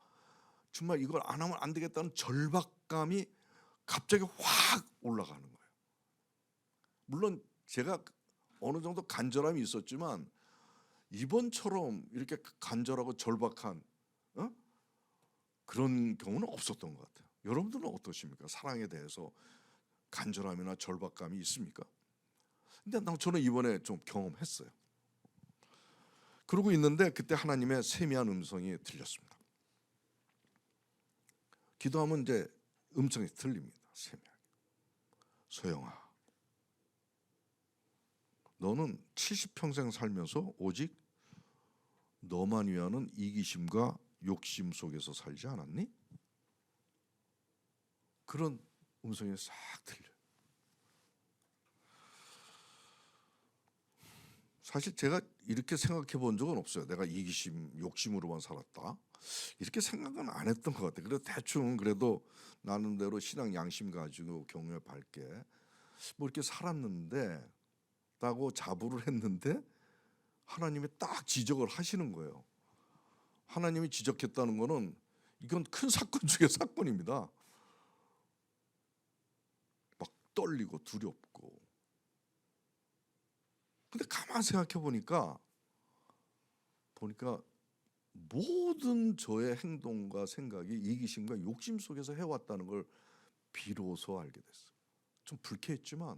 정말 이걸 안 하면 안 되겠다는 절박감이 갑자기 확 올라가는 거예요. 물론 제가 어느 정도 간절함이 있었지만 이번처럼 이렇게 간절하고 절박한 그런 경우는 없었던 것 같아요. 여러분들은 어떠십니까? 사랑에 대해서 간절함이나 절박감이 있습니까? 근데 저는 이번에 좀 경험했어요. 그러고 있는데 그때 하나님의 세미한 음성이 들렸습니다. 기도하면 이제 음성이 들립니다. 세미하게. 소영아, 너는 70평생 살면서 오직 너만 위하는 이기심과 욕심 속에서 살지 않았니? 그런 음성이 싹 들려요. 사실 제가 이렇게 생각해 본 적은 없어요. 내가 이기심, 욕심으로만 살았다. 이렇게 생각은 안 했던 것 같아요. 그래도 대충 그래도 나름대로 신앙 양심 가지고 경외 밝게 뭐 이렇게 살았는데 라고 자부를 했는데 하나님이 딱 지적을 하시는 거예요. 하나님이 지적했다는 거는 이건 큰 사건 중에 사건입니다. 막 떨리고 두렵고. 근데 가만 생각해 보니까 모든 저의 행동과 생각이 이기심과 욕심 속에서 해왔다는 걸 비로소 알게 됐어요. 좀 불쾌했지만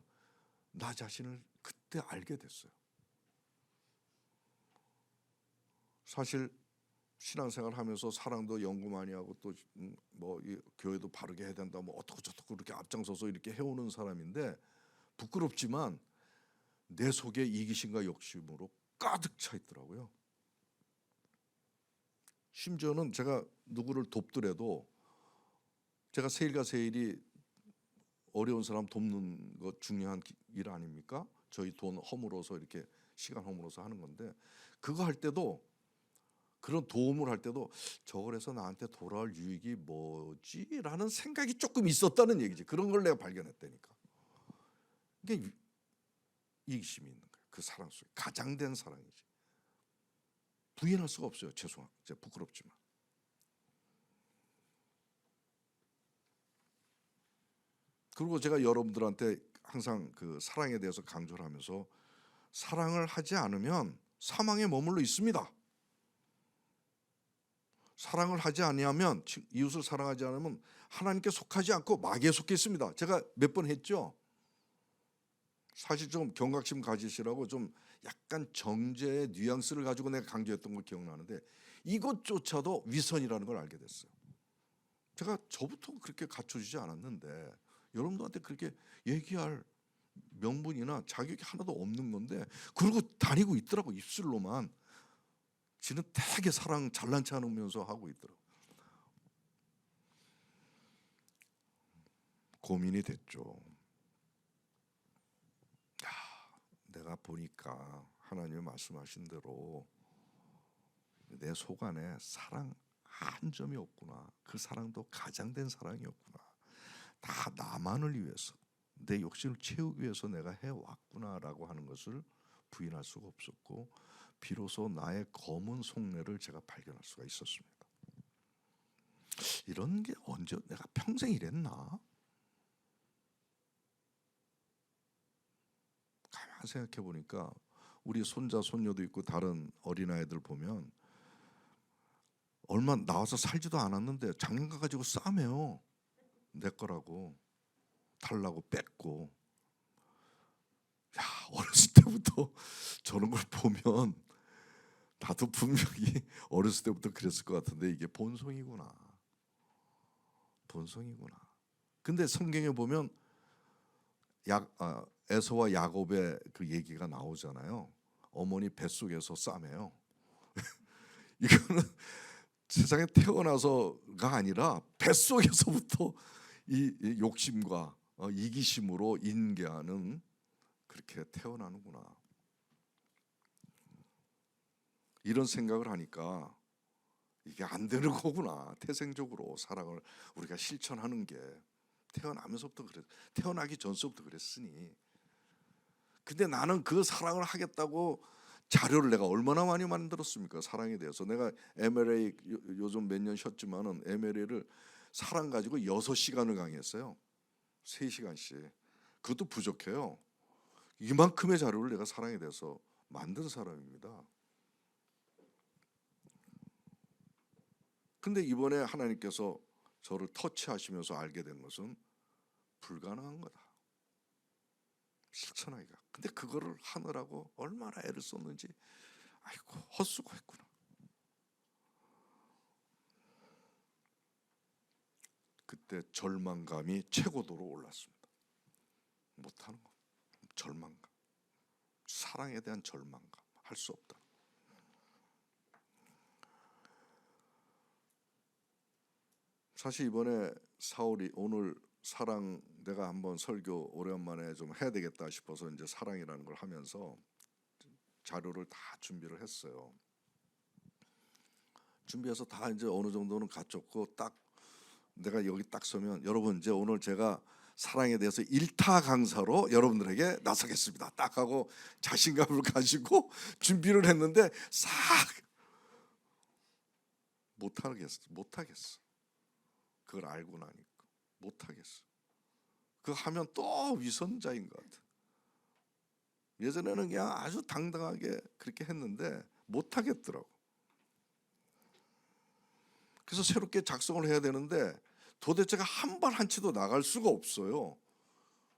나 자신을 그때 알게 됐어요. 사실 신앙생활 하면서 사랑도 연구 많이 하고 또 뭐 교회도 바르게 해야 된다 뭐 어떻고 저떻고 이렇게 앞장서서 이렇게 해오는 사람인데 부끄럽지만 내 속에 이기심과 욕심으로 가득 차 있더라고요. 심지어는 제가 누구를 돕더라도 제가 세일과 세일이 어려운 사람 돕는 것 중요한 일 아닙니까? 저희 돈 허물어서 이렇게 시간 허물어서 하는 건데 그거 할 때도 그런 도움을 할 때도 저걸 해서 나한테 돌아올 유익이 뭐지? 라는 생각이 조금 있었다는 얘기지. 그런 걸 내가 발견했다니까. 이게 이기심이 있는 거예요. 그 사랑 속에 가장된 사랑이지. 부인할 수가 없어요. 죄송합니다. 부끄럽지만. 그리고 제가 여러분들한테 항상 그 사랑에 대해서 강조를 하면서 사랑을 하지 않으면 사망에 머물러 있습니다. 사랑을 하지 아니하면 이웃을 사랑하지 않으면 하나님께 속하지 않고 마귀에 속해 있습니다. 제가 몇 번 했죠. 사실 좀 경각심 가지시라고 좀 약간 정제의 뉘앙스를 가지고 내가 강조했던 걸 기억나는데 이것조차도 위선이라는 걸 알게 됐어요. 제가 저부터 그렇게 갖춰주지 않았는데 여러분들한테 그렇게 얘기할 명분이나 자격이 하나도 없는 건데 그러고 다니고 있더라고. 입술로만. 지는 되게 사랑 잘난 체 하면서 하고 있더라고. 고민이 됐죠. 내가 보니까 하나님이 말씀하신 대로 내 속 안에 사랑 한 점이 없구나. 그 사랑도 가장된 사랑이었구나. 다 나만을 위해서 내 욕심을 채우기 위해서 내가 해왔구나라고 하는 것을 부인할 수가 없었고 비로소 나의 검은 속내를 제가 발견할 수가 있었습니다. 이런 게 언제 내가 평생 이랬나? 가만 생각해 보니까 우리 손자 손녀도 있고 다른 어린아이들 보면 얼마 나와서 살지도 않았는데 장난감 가지고 싸매요. 내 거라고 달라고 뺏고. 야, 어렸을 때부터 저런 걸 보면 나도 분명히 어렸을 때부터 그랬을 것 같은데 이게 본성이구나. 본성이구나. 근데 성경에 보면 에서와 야곱의 그 얘기가 나오잖아요. 어머니 뱃속에서 싸매요. 이거는 세상에 태어나서가 아니라 뱃속에서부터 이 욕심과 이기심으로 인계하는, 그렇게 태어나는구나. 이런 생각을 하니까 이게 안 되는 거구나. 태생적으로 사랑을 우리가 실천하는 게 태어나면서부터 그래, 태어나기 전서부터 그랬으니. 근데 나는 그 사랑을 하겠다고 자료를 내가 얼마나 많이 만들었습니까? 사랑에 대해서. 내가 MLA 요즘 몇 년 쉬었지만은 MLA를 사랑 가지고 6시간을 강의했어요. 3시간씩. 그것도 부족해요. 이만큼의 자료를 내가 사랑에 대해서 만든 사람입니다. 근데 이번에 하나님께서 저를 터치하시면서 알게 된 것은 불가능한 거다. 실천하기가. 근데 그거를 하느라고 얼마나 애를 썼는지, 아이고 헛수고했구나. 그때 절망감이 최고도로 올랐습니다. 못하는 거, 절망감, 사랑에 대한 절망감, 할 수 없다. 사실 이번에 사울이 오늘 사랑, 내가 한번 설교 오랜만에 좀 해야 되겠다 싶어서 이제 사랑이라는 걸 하면서 자료를 다 준비를 했어요. 준비해서 다 이제 어느 정도는 갖췄고, 딱 내가 여기 딱 서면, 여러분 이제 오늘 제가 사랑에 대해서 1타 강사로 여러분들에게 나서겠습니다. 딱 하고 자신감을 가지고 준비를 했는데 싹 못하겠어. 그걸 알고 나니까 못하겠어. 그거 하면 또 위선자인 것 같아. 예전에는 그냥 아주 당당하게 그렇게 했는데 못하겠더라고. 그래서 새롭게 작성을 해야 되는데 도대체가 한 발 한 치도 나갈 수가 없어요.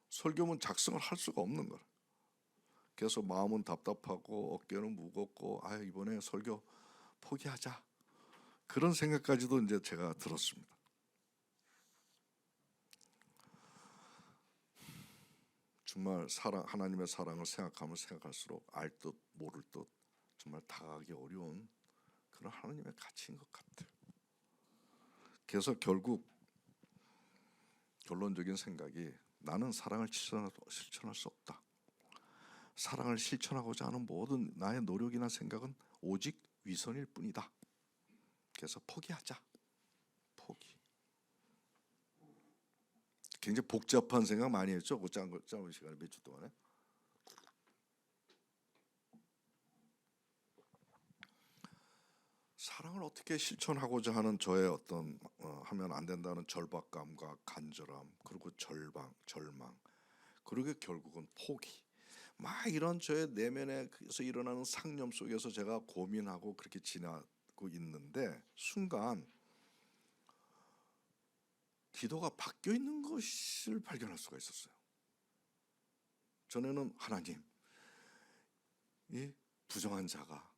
설교문 작성을 할 수가 없는 거라. 그래서 마음은 답답하고 어깨는 무겁고, 이번에 설교 포기하자, 그런 생각까지도 이제 제가 들었습니다. 정말 하나님의 사랑을 생각하면 생각할수록 알 듯 모를 듯 정말 다가가기 어려운 그런 하나님의 가치인 것 같아요. 그래서 결국 결론적인 생각이, 나는 사랑을 실천할 수 없다. 사랑을 실천하고자 하는 모든 나의 노력이나 생각은 오직 위선일 뿐이다. 그래서 포기하자. 포기. 굉장히 복잡한 생각 많이 했죠. 그 짧은 시간에 몇 주 동안에. 사랑을 어떻게 실천하고자 하는 저의 어떤 하면 안 된다는 절박감과 간절함, 그리고 절망, 그리고 결국은 포기, 막 이런 저의 내면에서 일어나는 상념 속에서 제가 고민하고 그렇게 지나고 있는데, 순간 기도가 바뀌어 있는 것을 발견할 수가 있었어요. 전에는 하나님, 이 부정한 자가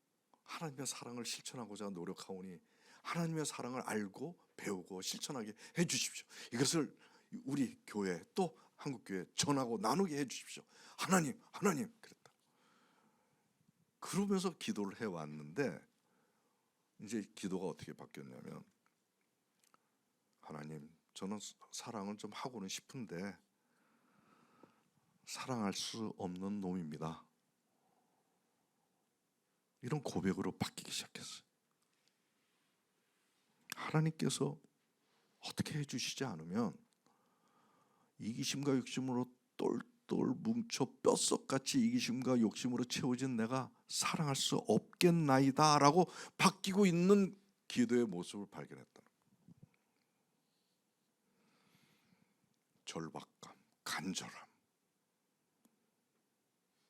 하나님의 사랑을 실천하고자 노력하오니 하나님의 사랑을 알고 배우고 실천하게 해주십시오. 이것을 우리 교회 또 한국교회 전하고 나누게 해주십시오. 하나님 그랬다. 그러면서 기도를 해왔는데, 이제 기도가 어떻게 바뀌었냐면, 하나님, 저는 사랑을 좀 하고는 싶은데 사랑할 수 없는 놈입니다. 이런 고백으로 바뀌기 시작했어요. 하나님께서 어떻게 해주시지 않으면 이기심과 욕심으로 똘똘 뭉쳐 뼛속같이 이기심과 욕심으로 채워진 내가 사랑할 수 없겠나이다 라고 바뀌고 있는 기도의 모습을 발견했다. 절박감, 간절함,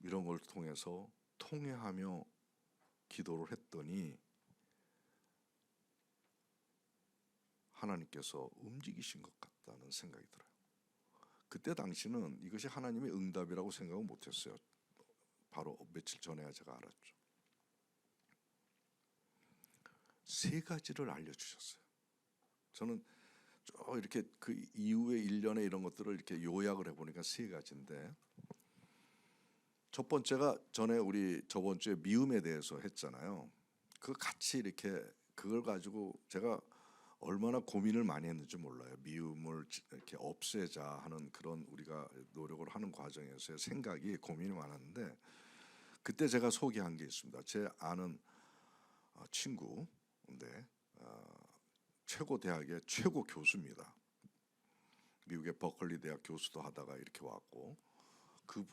이런 걸 통해서 통회하며 기도를 했더니 하나님께서 움직이신 것 같다는 생각이 들어요. 그때 당시는 이것이 하나님의 응답이라고 생각은 못했어요. 바로 며칠 전에 제가 알았죠. 3가지를 알려주셨어요. 저는 이렇게 그 이후의 일련의 이런 것들을 이렇게 요약을 해보니까 세 가지인데, 첫 번째가 전에 우리 저번 주에 미움에 대해서 했잖아요. 그 같이 이렇게 그걸 가지고 제가 얼마나 고민을 많이 했는지 몰라요. 미움을 이렇게 없애자 하는 그런 우리가 노력을 하는 과정에서의 생각이 고민이 많았는데, 그때 제가 소개한 게 있습니다. 제 아는 친구인데 최고 대학의 최고 교수입니다. 미국의 버클리 대학 교수도 하다가 이렇게 왔고, 그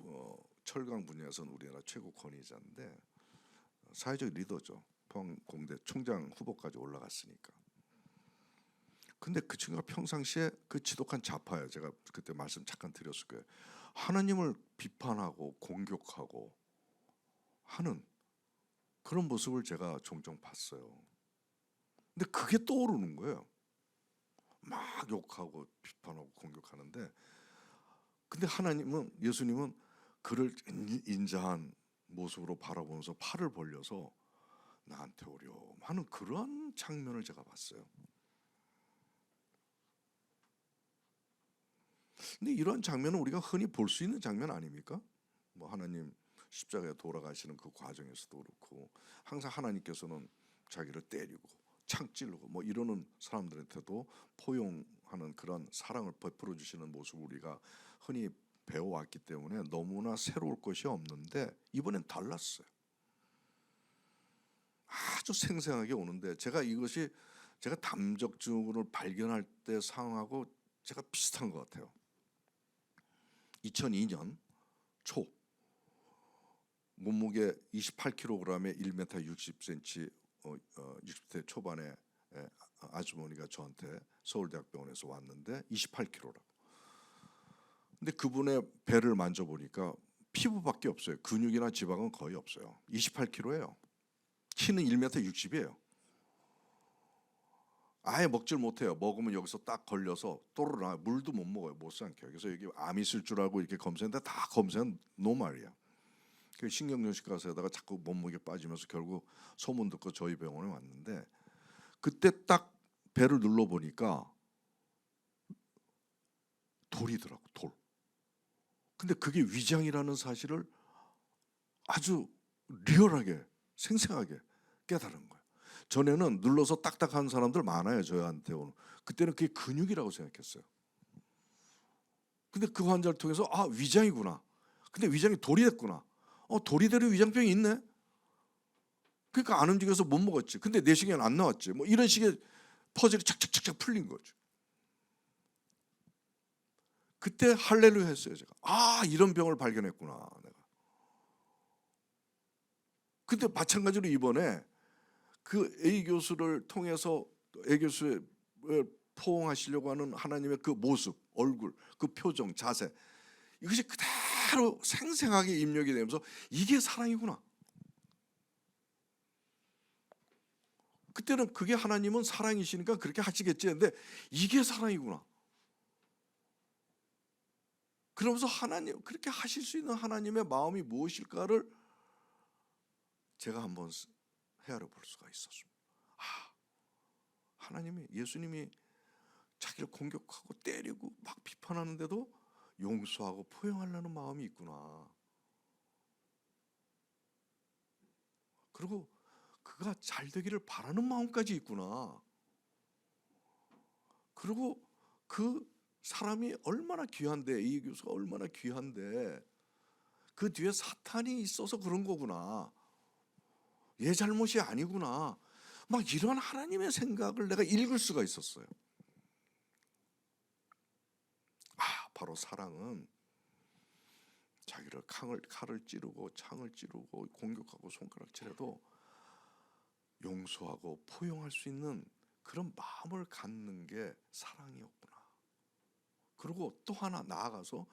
철강 분야에서는 우리나라 최고 권위자인데 사회적 리더죠. 포항공대 총장 후보까지 올라갔으니까. 근데 그 친구가 평상시에 그 지독한 좌파예요. 제가 그때 말씀 잠깐 드렸을 거예요. 하나님을 비판하고 공격하고 하는 그런 모습을 제가 종종 봤어요. 근데 그게 떠오르는 거예요. 막 욕하고 비판하고 공격하는데, 근데 하나님은, 예수님은 그를 인자한 모습으로 바라보면서 팔을 벌려서 나한테 오렴 하는 그런 장면을 제가 봤어요. 근데 이런 장면은 우리가 흔히 볼 수 있는 장면 아닙니까? 뭐 하나님 십자가에 돌아가시는 그 과정에서도 그렇고, 항상 하나님께서는 자기를 때리고 창 찌르고 뭐 이러는 사람들한테도 포용하는 그런 사랑을 베풀어 주시는 모습을 우리가 흔히 배워왔기 때문에 너무나 새로울 것이 없는데, 이번엔 달랐어요. 아주 생생하게 오는데, 제가 이것이 제가 담적증후군을 발견할 때 상황하고 제가 비슷한 것 같아요. 2002년 초 몸무게 28kg에 1m 60cm 60대 초반에 아주머니가 저한테 서울대학병원에서 왔는데 28kg라고. 근데 그분의 배를 만져보니까 피부밖에 없어요. 근육이나 지방은 거의 없어요. 28kg예요. 키는 1m 60이에요. 아예 먹질 못해요. 먹으면 여기서 딱 걸려서 또르르 물도 못 먹어요. 못 삼켜요. 그래서 여기 암 있을 줄 알고 이렇게 검사했는데 다 검사는 노말이야. 그 신경정신과에다가 자꾸 몸무게 빠지면서 결국 소문 듣고 저희 병원에 왔는데, 그때 딱 배를 눌러 보니까 돌이더라고, 돌. 근데 그게 위장이라는 사실을 아주 리얼하게 생생하게 깨달은 거예요. 전에는 눌러서 딱딱한 사람들 많아요, 저한테 오는. 그때는 그게 근육이라고 생각했어요. 근데 그 환자를 통해서 아, 위장이구나. 근데 위장이 돌이 됐구나. 돌이대로 위장병이 있네. 그러니까 안 움직여서 못 먹었지. 근데 내시경은 안 나왔지. 뭐 이런 식의 퍼즐이 착착착착 풀린 거죠. 그때 할렐루야 했어요, 제가. 아, 이런 병을 발견했구나, 내가. 근데 마찬가지로 이번에 그 A 교수를 통해서 A 교수의 포옹하시려고 하는 하나님의 그 모습, 얼굴, 그 표정, 자세, 이것이 그대로 생생하게 입력이 되면서 이게 사랑이구나. 그때는 그게 하나님은 사랑이시니까 그렇게 하시겠지 했는데 이게 사랑이구나. 그러면서 하나님, 그렇게 하실 수 있는 하나님의 마음이 무엇일까를 제가 한번 헤아려 볼 수가 있었습니다. 하나님이, 예수님이 자기를 공격하고 때리고 막 비판하는데도 용서하고 포용하려는 마음이 있구나. 그리고 그가 잘 되기를 바라는 마음까지 있구나. 그리고 그 사람이 얼마나 귀한데, 이 교수가 얼마나 귀한데 그 뒤에 사탄이 있어서 그런 거구나. 얘 잘못이 아니구나. 막 이런 하나님의 생각을 내가 읽을 수가 있었어요. 바로 사랑은 자기를 칼을 찌르고 창을 찌르고 공격하고 손가락질해도 용서하고 포용할 수 있는 그런 마음을 갖는 게 사랑이었구나. 그리고 또 하나 나아가서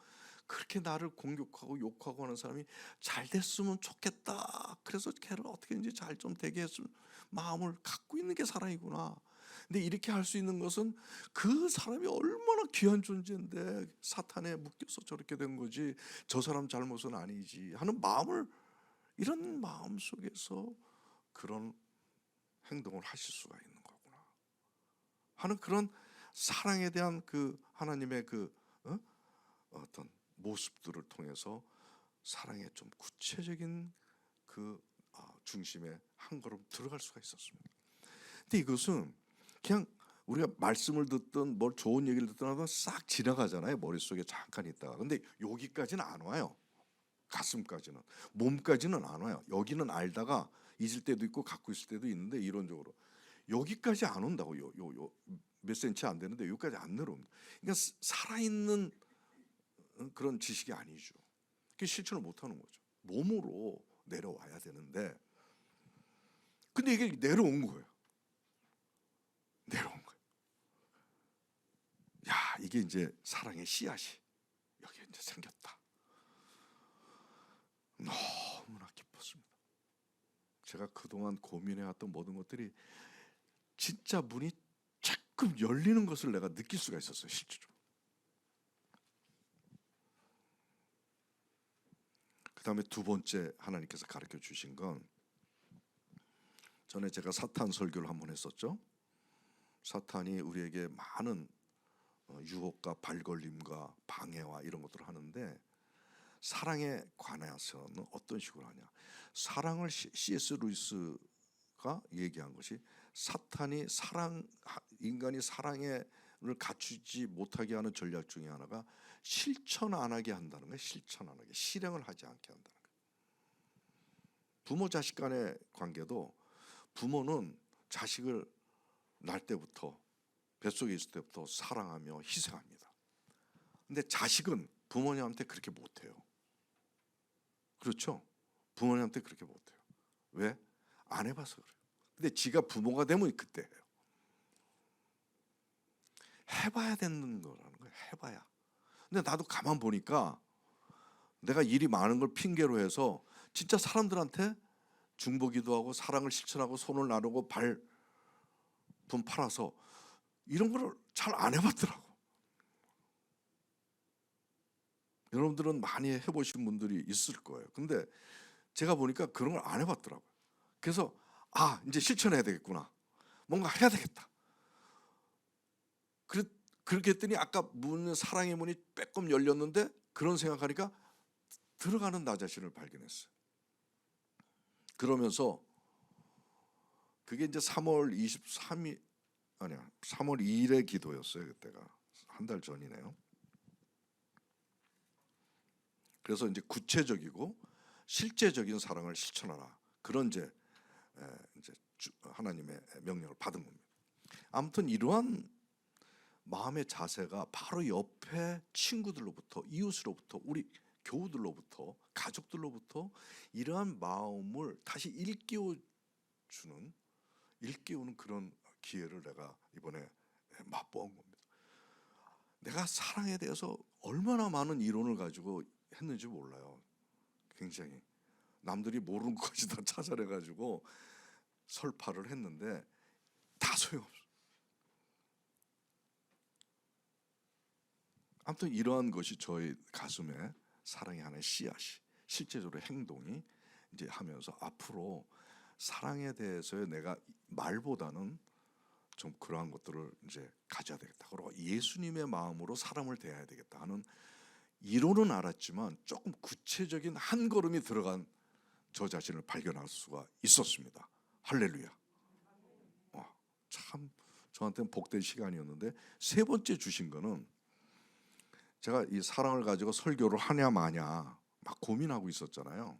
그렇게 나를 공격하고 욕하고 하는 사람이 잘 됐으면 좋겠다. 그래서 걔를 어떻게든지 잘 좀 되게 했으면 마음을 갖고 있는 게 사랑이구나. 근데 이렇게 할 수 있는 것은 그 사람이 얼마나 귀한 존재인데 사탄에 묶여서 저렇게 된 거지, 저 사람 잘못은 아니지 하는 마음을, 이런 마음 속에서 그런 행동을 하실 수가 있는 거구나 하는 그런 사랑에 대한 그 하나님의 그 어떤 모습들을 통해서 사랑의 좀 구체적인 그 중심에 한 걸음 들어갈 수가 있었습니다. 근데 이것은 그냥 우리가 말씀을 듣든 뭘 좋은 얘기를 듣든 하면 싹 지나가잖아요. 머릿속에 잠깐 있다가. 근데 여기까지는 안 와요. 가슴까지는. 몸까지는 안 와요. 여기는 알다가 잊을 때도 있고 갖고 있을 때도 있는데 이론적으로 여기까지 안 온다고. 요 몇 센치 안 되는데 여기까지 안 내려옵니다. 그러니까 살아있는 그런 지식이 아니죠. 그게 실천을 못하는 거죠. 몸으로 내려와야 되는데 근데 이게 내려온 거예요. 내려온 거예요. 야, 이게 이제 사랑의 씨앗이 여기 이제 생겼다. 너무나 기뻤습니다. 제가 그동안 고민해왔던 모든 것들이 진짜 문이 조금 열리는 것을 내가 느낄 수가 있었어요. 실제로. 그 다음에 두 번째 하나님께서 가르쳐 주신 건 전에 제가 사탄 설교를 한번 했었죠. 사탄이 우리에게 많은 유혹과 발걸림과 방해와 이런 것들을 하는데 사랑에 관해서는 어떤 식으로 하냐. 사랑을 C.S. 루이스가 얘기한 것이 사탄이 인간이 사랑을 갖추지 못하게 하는 전략 중에 하나가 실천 안 하게 한다는 거예요. 실천 안 하게, 실행을 하지 않게 한다는 거예요. 부모 자식 간의 관계도 부모는 자식을 날 때부터 뱃속에 있을 때부터 사랑하며 희생합니다. 근데 자식은 부모님한테 그렇게 못해요. 그렇죠? 부모님한테 그렇게 못해요. 왜? 안 해봐서 그래요. 근데 지가 부모가 되면 그때 해요. 해봐야 되는 거라는 거예요. 해봐야. 근데 나도 가만 보니까 내가 일이 많은 걸 핑계로 해서 진짜 사람들한테 중보기도 하고 사랑을 실천하고 손을 나누고 발품 팔아서 이런 거를 잘 안 해봤더라고. 여러분들은 많이 해보신 분들이 있을 거예요. 근데 제가 보니까 그런 걸 안 해봤더라고요. 그래서 이제 실천해야 되겠구나. 뭔가 해야 되겠다. 그렇게 했더니 아까 사랑의 문이 빼꼼 열렸는데 그런 생각하니까 들어가는 나 자신을 발견했어요. 그러면서 그게 이제 3월 2일의 기도였어요. 그때가 한 달 전이네요. 그래서 이제 구체적이고 실제적인 사랑을 실천하라. 그런 이제 하나님의 명령을 받은 겁니다. 아무튼 이러한 마음의 자세가 바로 옆에 친구들로부터, 이웃으로부터, 우리 교우들로부터, 가족들로부터 이러한 마음을 다시 일깨우는 그런 기회를 내가 이번에 맛보은 겁니다. 내가 사랑에 대해서 얼마나 많은 이론을 가지고 했는지 몰라요. 굉장히 남들이 모르는 것까지 다 찾아내가지고 설파를 했는데 다 소용없어요. 아무튼 이러한 것이 저희 가슴에 사랑의 하나의 씨앗이 실제적으로 행동이 이제 하면서 앞으로 사랑에 대해서의 내가 말보다는 좀 그러한 것들을 이제 가져야 되겠다. 그리고 예수님의 마음으로 사람을 대해야 되겠다 하는 이론은 알았지만 조금 구체적인 한 걸음이 들어간 저 자신을 발견할 수가 있었습니다. 할렐루야. 참 저한테는 복된 시간이었는데 세 번째 주신 거는 제가 이 사랑을 가지고 설교를 하냐 마냐 막 고민하고 있었잖아요.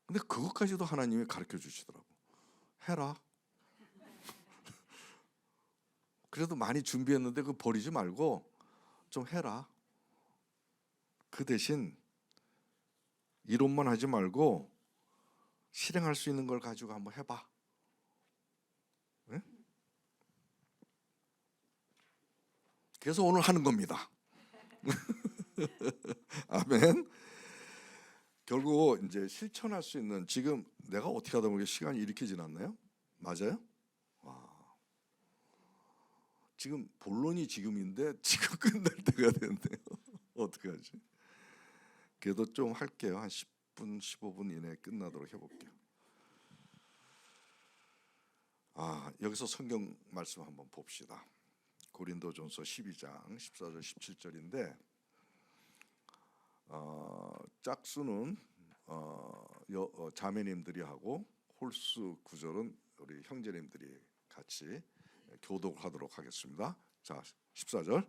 근데 그것까지도 하나님이 가르쳐 주시더라고. 해라. 그래도 많이 준비했는데 그거 버리지 말고 좀 해라. 그 대신 이론만 하지 말고 실행할 수 있는 걸 가지고 한번 해봐. 네? 그래서 오늘 하는 겁니다. 아멘. 결국 이제 실천할 수 있는 지금 내가 어떻게 하다 보니까 시간이 이렇게 지났나요? 맞아요? 지금 본론이 지금인데 지금 끝날 때가 됐네요. 어떻게 하지? 그래도 좀 할게요. 한 10분, 15분 이내에 끝나도록 해볼게요. 여기서 성경 말씀 한번 봅시다. 고린도전서 12장 14절 17절인데 짝수는 자매님들이 하고 홀수 9절은 우리 형제님들이 같이 교독하도록 하겠습니다. 자, 14절.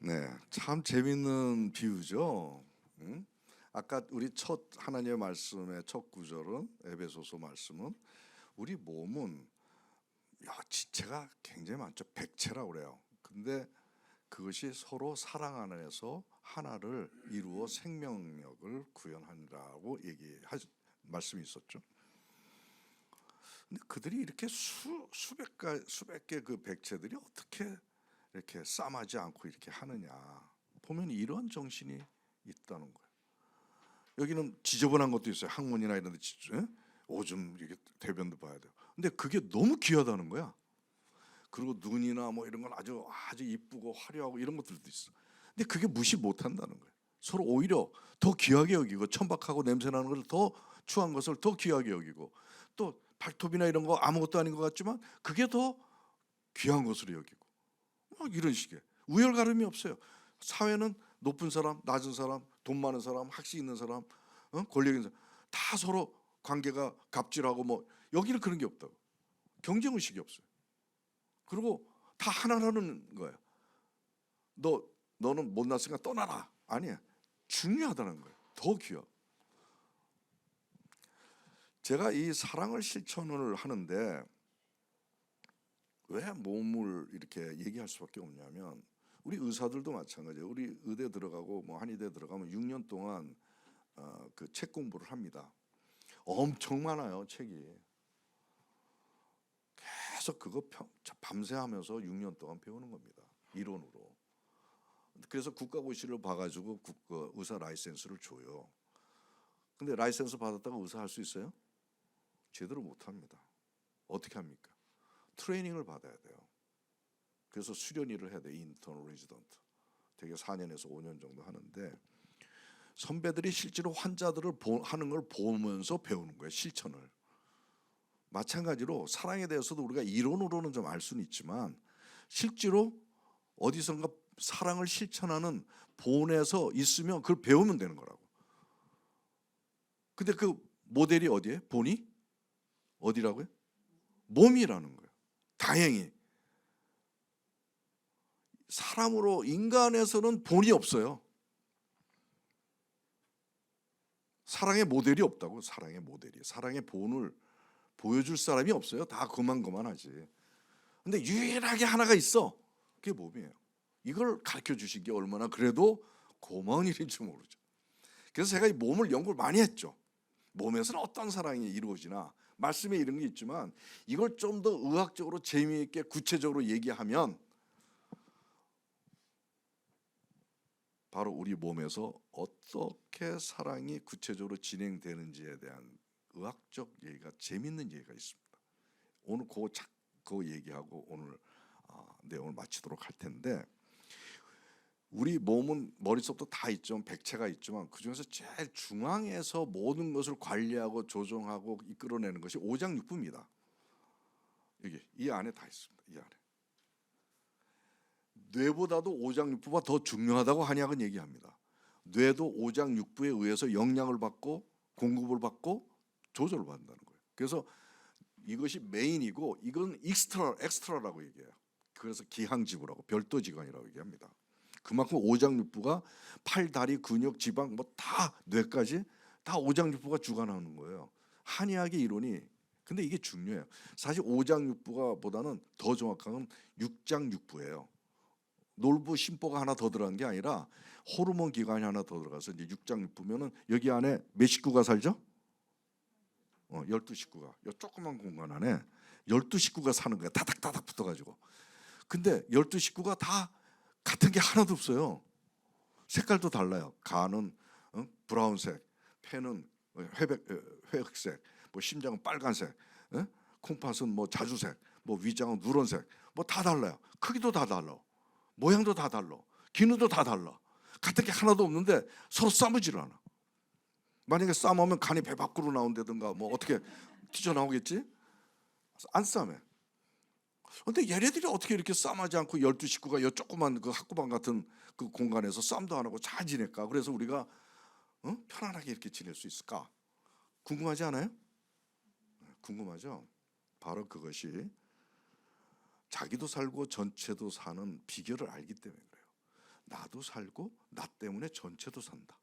네, 참 재밌는 비유죠. 응? 아까 우리 첫 하나님의 말씀의 첫 구절은 에베소서 말씀은 우리 몸은 지체가 굉장히 많죠. 백체라고 그래요. 근데 그것이 서로 사랑 안에서 하나를 이루어 생명력을 구현하니라고 말씀이 있었죠. 근데 그들이 이렇게 수백 개 그 백체들이 어떻게 이렇게 싸마지 않고 이렇게 하느냐 보면 이런 정신이 있다는 거예요. 여기는 지저분한 것도 있어요. 학문이나 이런 데 오줌 이렇게 대변도 봐야 돼요. 근데 그게 너무 귀하다는 거야. 그리고 눈이나 뭐 이런 건 아주 이쁘고 화려하고 이런 것들도 있어. 근데 그게 무시 못 한다는 거예요. 서로 오히려 더 귀하게 여기고 천박하고 냄새나는 것을 더 추한 것을 더 귀하게 여기고 또 발톱이나 이런 거 아무것도 아닌 것 같지만 그게 더 귀한 것으로 여기고 이런 식의 우열가름이 없어요. 사회는 높은 사람, 낮은 사람, 돈 많은 사람, 학식 있는 사람, 권력 있는 사람 다 서로 관계가 갑질하고 뭐 여기는 그런 게 없다고. 경쟁 의식이 없어요. 그리고 다 하나라는 거예요. 너는 못났으니까 떠나라. 아니야. 중요하다는 거예요. 더 귀하고. 제가 이 사랑을 실천을 하는데 왜 몸을 이렇게 얘기할 수밖에 없냐면 우리 의사들도 마찬가지예요. 우리 의대 들어가고 뭐 한의대 들어가면 6년 동안 그 책 공부를 합니다. 엄청 많아요, 책이. 계속 그거 밤새 하면서 6년 동안 배우는 겁니다. 이론으로. 그래서 국가고시를 봐가지고 의사 라이센스를 줘요. 근데 라이센스 받았다가 의사 할 수 있어요? 제대로 못합니다. 어떻게 합니까? 트레이닝을 받아야 돼요. 그래서 수련일을 해야 돼요. 인턴 레지던트. 되게 4년에서 5년 정도 하는데 선배들이 실제로 환자들을 하는 걸 보면서 배우는 거예요. 실천을. 마찬가지로 사랑에 대해서도 우리가 이론으로는 좀 알 수는 있지만 실제로 어디선가 사랑을 실천하는 본에서 있으면 그걸 배우면 되는 거라고. 근데 그 모델이 어디에? 본이? 어디라고요? 몸이라는 거예요. 다행히 사람으로 인간에서는 본이 없어요. 사랑의 모델이 없다고. 사랑의 본을 보여줄 사람이 없어요. 다 그만하지. 근데 유일하게 하나가 있어. 그게 몸이에요. 이걸 가르쳐 주신 게 얼마나 그래도 고마운 일인지 모르죠. 그래서 제가 이 몸을 연구를 많이 했죠. 몸에서는 어떤 사랑이 이루어지나 말씀에 이런 게 있지만 이걸 좀 더 의학적으로 재미있게 구체적으로 얘기하면 바로 우리 몸에서 어떻게 사랑이 구체적으로 진행되는지에 대한 의학적 얘기가, 재밌는 얘기가 있습니다. 오늘 그거 얘기하고 오늘 내용을 마치도록 할 텐데, 우리 몸은 머릿속도 다 있죠. 백체가 있지만 그중에서 제일 중앙에서 모든 것을 관리하고 조정하고 이끌어내는 것이 오장육부입니다. 여기 이 안에 다 있습니다. 이 안에. 뇌보다도 오장육부가 더 중요하다고 한의학은 얘기합니다. 뇌도 오장육부에 의해서 영양을 받고 공급을 받고 조절을 받는다는 거예요. 그래서 이것이 메인이고 이건 엑스트라라고 얘기해요. 그래서 기항지구라고, 별도지관이라고 얘기합니다. 그만큼 오장육부가 팔, 다리, 근육, 지방 뭐 다 뇌까지 다 오장육부가 주관하는 거예요. 한의학의 이론이. 근데 이게 중요해요. 사실 오장육부가 보다는 더 정확한 건 육장육부예요. 놀부 심보가 하나 더 들어간 게 아니라 호르몬 기관이 하나 더 들어가서 이제 육장육부면은 여기 안에 몇 식구가 살죠? 12식구가. 이 조그만 공간 안에 12식구가 사는 거야. 다닥다닥 붙어가지고. 근데 12식구가 다 같은 게 하나도 없어요. 색깔도 달라요. 간은 브라운색, 폐는 회흑색, 뭐 심장은 빨간색, 콩팥은 뭐 자주색, 뭐 위장은 누런색, 뭐 다 달라요. 크기도 다 달라, 모양도 다 달라, 기능도 다 달라. 같은 게 하나도 없는데 서로 싸우질 않아. 만약에 싸우면 간이 배 밖으로 나온다든가 뭐 어떻게 튀어나오겠지? 안 싸매. 근데 얘네들이 어떻게 이렇게 싸움하지 않고 12식구가 이 조그만 그 학구방 같은 그 공간에서 싸움도 안 하고 잘 지낼까? 그래서 우리가 편안하게 이렇게 지낼 수 있을까? 궁금하지 않아요? 궁금하죠? 바로 그것이 자기도 살고 전체도 사는 비결을 알기 때문에 그래요. 나도 살고 나 때문에 전체도 산다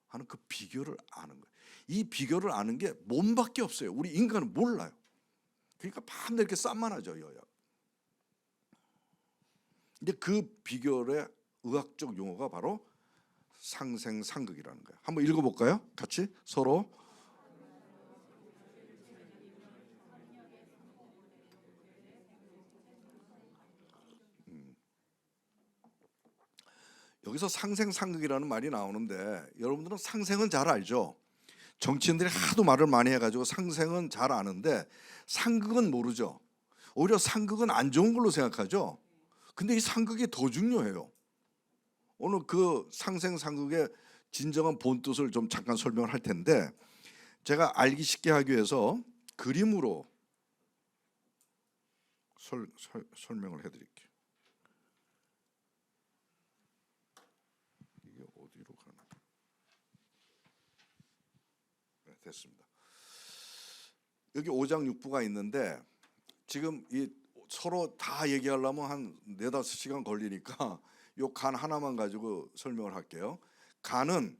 하는 그 비결을 아는 거예요. 이 비결을 아는 게 몸밖에 없어요. 우리 인간은 몰라요. 그러니까 밤새 이렇게 싸움만 하죠. 근데 그 비결의 의학적 용어가 바로 상생상극이라는 거예요. 한번 읽어볼까요? 같이 서로. 여기서 상생상극이라는 말이 나오는데 여러분들은 상생은 잘 알죠? 정치인들이 하도 말을 많이 해가지고 상생은 잘 아는데 상극은 모르죠. 오히려 상극은 안 좋은 걸로 생각하죠. 근데 이 상극이 더 중요해요. 오늘 그 상생상극의 진정한 본뜻을 좀 잠깐 설명을 할 텐데, 제가 알기 쉽게 하기 위해서 그림으로 설명을 해드릴게요. 이게 어디로 가나? 네, 됐습니다. 여기 오장육부가 있는데 지금 이 서로 다 얘기하려면 한 4-5시간 걸리니까 요 간 하나만 가지고 설명을 할게요. 간은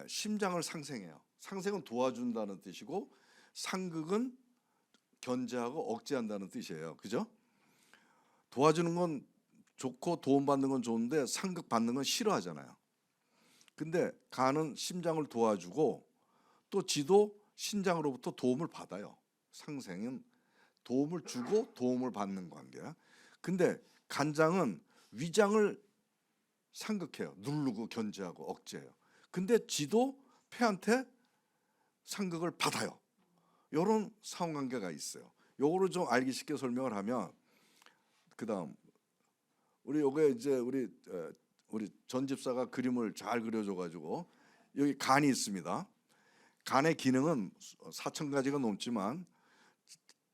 심장을 상생해요. 상생은 도와준다는 뜻이고 상극은 견제하고 억제한다는 뜻이에요. 그죠? 도와주는 건 좋고 도움받는 건 좋은데 상극 받는 건 싫어하잖아요. 근데 간은 심장을 도와주고 또 지도 신장으로부터 도움을 받아요. 상생은 도움을 주고 도움을 받는 관계야. 근데 간장은 위장을 상극해요. 누르고 견제하고 억제해요. 근데 지도 폐한테 상극을 받아요. 이런 상호관계가 있어요. 요거를 좀 알기 쉽게 설명을 하면, 그다음 우리 요게 이제 우리 전 집사가 그림을 잘 그려줘가지고 여기 간이 있습니다. 간의 기능은 4,000가지가 넘지만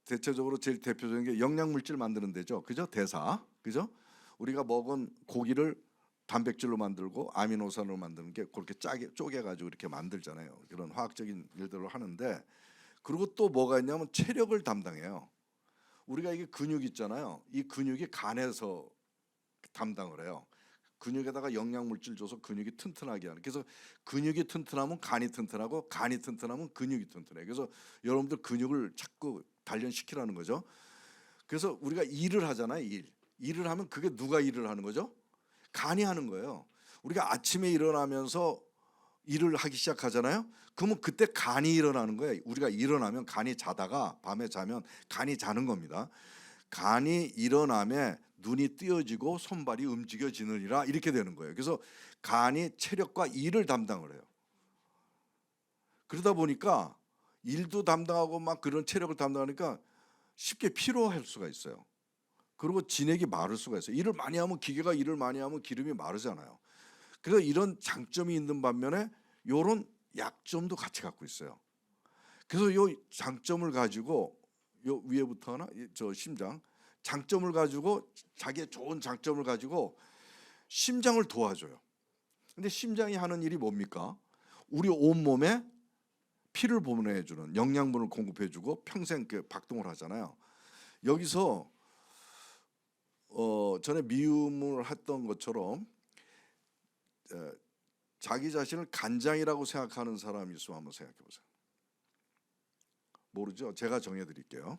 대체적으로 제일 대표적인 게 영양물질 만드는 데죠. 그죠? 대사. 그죠? 우리가 먹은 고기를 단백질로 만들고 아미노산으로 만드는 게 그렇게 쪼개가지고 이렇게 만들잖아요. 그런 화학적인 일들을 하는데, 그리고 또 뭐가 있냐면 체력을 담당해요. 우리가 이게 근육 있잖아요. 이 근육이 간에서 담당을 해요. 근육에다가 영양물질 줘서 근육이 튼튼하게 하는. 그래서 근육이 튼튼하면 간이 튼튼하고 간이 튼튼하면 근육이 튼튼해. 그래서 여러분들 근육을 자꾸 단련시키라는 거죠. 그래서 우리가 일을 하잖아요. 일을 하면 그게 누가 일을 하는 거죠? 간이 하는 거예요. 우리가 아침에 일어나면서 일을 하기 시작하잖아요. 그러면 그때 간이 일어나는 거예요. 우리가 일어나면 간이 자다가 밤에 자면 간이 자는 겁니다. 간이 일어나면 눈이 띄어지고 손발이 움직여지느니라 이렇게 되는 거예요. 그래서 간이 체력과 일을 담당을 해요. 그러다 보니까 일도 담당하고 막 그런 체력을 담당하니까 쉽게 피로할 수가 있어요. 그리고 진액이 마를 수가 있어요. 일을 많이 하면 기계가 일을 많이 하면 기름이 마르잖아요. 그래서 이런 장점이 있는 반면에 이런 약점도 같이 갖고 있어요. 그래서 이 장점을 가지고 요 위에부터 하나 저 심장 장점을 가지고 자기의 좋은 장점을 가지고 심장을 도와줘요. 근데 심장이 하는 일이 뭡니까? 우리 온 몸에 피를 보내주는 영양분을 공급해주고 평생 박동을 하잖아요. 여기서 전에 미움을 했던 것처럼 자기 자신을 간장이라고 생각하는 사람이 있으면 한번 생각해 보세요. 모르죠? 제가 정해드릴게요.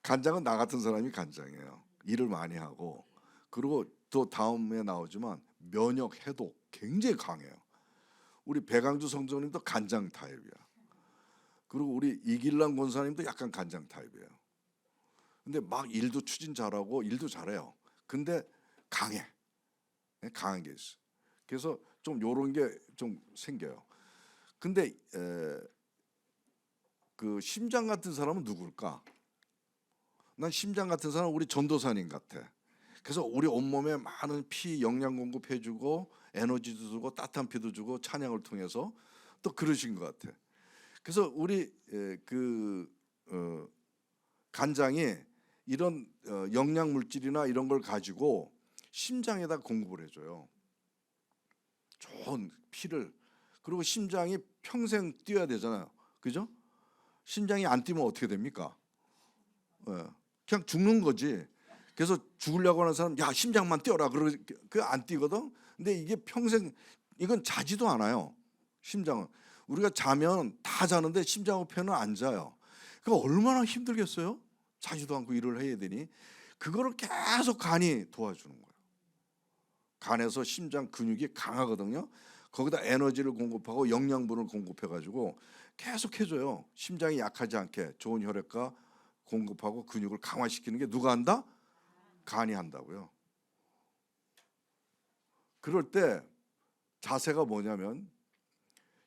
간장은 나 같은 사람이 간장이에요. 일을 많이 하고 그리고 또 다음에 나오지만 면역 해독 굉장히 강해요. 우리 배강주 성전님도 간장 타입이야. 그리고 우리 이길란 권사님도 약간 간장 타입이에요. 근데 막 일도 추진 잘하고 일도 잘해요. 근데 강해. 강한 게 있어. 그래서 좀 요런 게 좀 생겨요. 근데 그 심장 같은 사람은 누굴까? 난 심장 같은 사람은 우리 전도사님 같아. 그래서 우리 온몸에 많은 피 영양 공급해주고 에너지도 주고 따뜻한 피도 주고 찬양을 통해서 또 그러신 것 같아. 그래서 우리 간장이 이런 영양 물질이나 이런 걸 가지고 심장에다 공급을 해줘요. 좋은 피를. 그리고 심장이 평생 뛰어야 되잖아요. 그죠? 심장이 안 뛰면 어떻게 됩니까? 그냥 죽는 거지. 그래서 죽으려고 하는 사람 야 심장만 뛰어라 그러고 그 안 뛰거든. 근데 이게 평생 이건 자지도 않아요. 심장은 우리가 자면 다 자는데 심장 옆에는 안 자요. 그 얼마나 힘들겠어요? 자지도 않고 일을 해야 되니 그거를 계속 간이 도와주는 거예요. 간에서 심장 근육이 강하거든요. 거기다 에너지를 공급하고 영양분을 공급해가지고 계속 해줘요. 심장이 약하지 않게 좋은 혈액과 공급하고 근육을 강화시키는 게 누가 한다? 간이 한다고요. 그럴 때 자세가 뭐냐면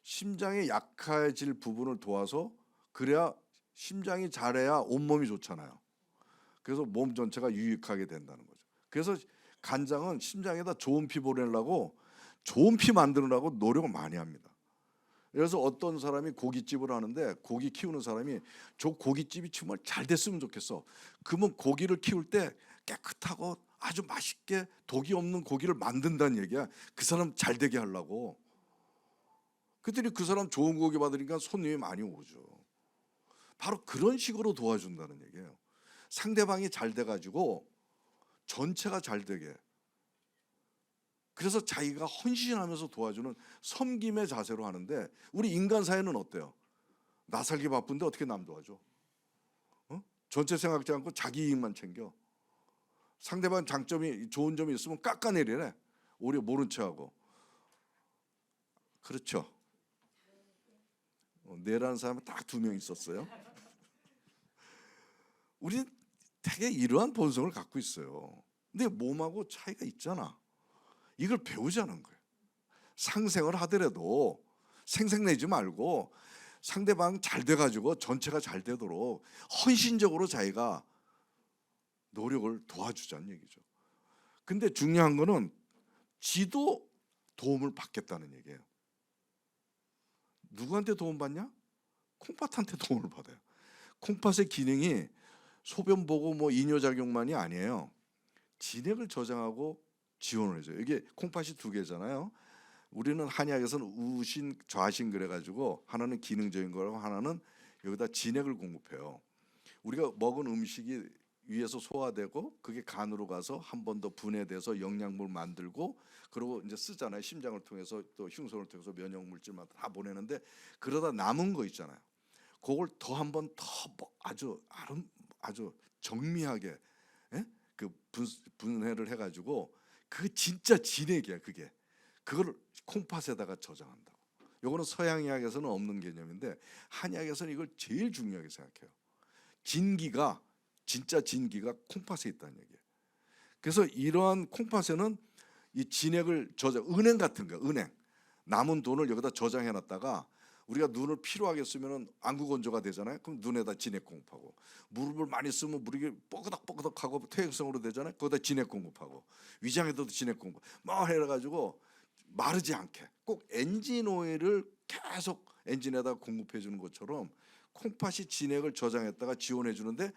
심장이 약해질 부분을 도와서 그래야 심장이 잘해야 온몸이 좋잖아요. 그래서 몸 전체가 유익하게 된다는 거죠. 그래서 간장은 심장에다 좋은 피 보내려고 좋은 피 만드느라고 노력을 많이 합니다. 그래서 어떤 사람이 고깃집을 하는데 고기 키우는 사람이 저 고깃집이 정말 잘 됐으면 좋겠어. 그러면 고기를 키울 때 깨끗하고 아주 맛있게 독이 없는 고기를 만든다는 얘기야. 그 사람 잘 되게 하려고. 그랬더니 그 사람 좋은 고기 받으니까 손님이 많이 오죠. 바로 그런 식으로 도와준다는 얘기예요. 상대방이 잘 돼가지고 전체가 잘 되게. 그래서 자기가 헌신하면서 도와주는 섬김의 자세로 하는데 우리 인간 사회는 어때요? 나 살기 바쁜데 어떻게 남 도와줘? 전체 생각지 않고 자기 이익만 챙겨. 상대방 장점이 좋은 점이 있으면 깎아내리래. 오히려 모른 척하고. 그렇죠. 내라는 사람은 딱 2명 있었어요. 우리는 되게 이러한 본성을 갖고 있어요. 근데 몸하고 차이가 있잖아. 이걸 배우자는 거예요. 상생을 하더라도 생색내지 말고 상대방 잘 돼가지고 전체가 잘 되도록 헌신적으로 자기가 노력을 도와주자는 얘기죠. 근데 중요한 거는 지도 도움을 받겠다는 얘기예요. 누구한테 도움 받냐? 콩팥한테 도움을 받아요. 콩팥의 기능이 소변 보고 뭐 이뇨작용만이 아니에요. 진액을 저장하고 지원을 해줘요. 이게 콩팥이 2개잖아요. 우리는 한의학에서는 우신, 좌신 그래가지고 하나는 기능적인 거라고 하나는 여기다 진액을 공급해요. 우리가 먹은 음식이 위에서 소화되고 그게 간으로 가서 한 번 더 분해돼서 영양물 만들고 그리고 이제 쓰잖아요. 심장을 통해서 또 흉성을 통해서 면역 물질만 다 보내는데 그러다 남은 거 있잖아요. 그걸 더 한 번 더 아주 정밀하게 그 분해를 해가지고 그 진짜 진액이야 그게. 그걸 콩팥에다가 저장한다고. 요거는 서양의학에서는 없는 개념인데 한의학에서는 이걸 제일 중요하게 생각해요. 진기가 진짜 진기가 콩팥에 있다는 얘기예요. 그래서 이러한 콩팥에는 이 진액을 저장, 은행 같은 거, 은행 남은 돈을 여기다 저장해 놨다가 우리가 눈을 필요하게 쓰면은 안구 건조가 되잖아요. 그럼 눈에다 진액 공급하고, 무릎을 많이 쓰면 무릎이 뻐그덕뻐그덕하고 퇴행성으로 되잖아요. 거기다 진액 공급하고, 위장에도 진액 공급 뭐 해가지고 마르지 않게 꼭 엔진 오일을 계속 엔진에다 공급해 주는 것처럼 콩팥이 진액을 저장했다가 지원해 주는데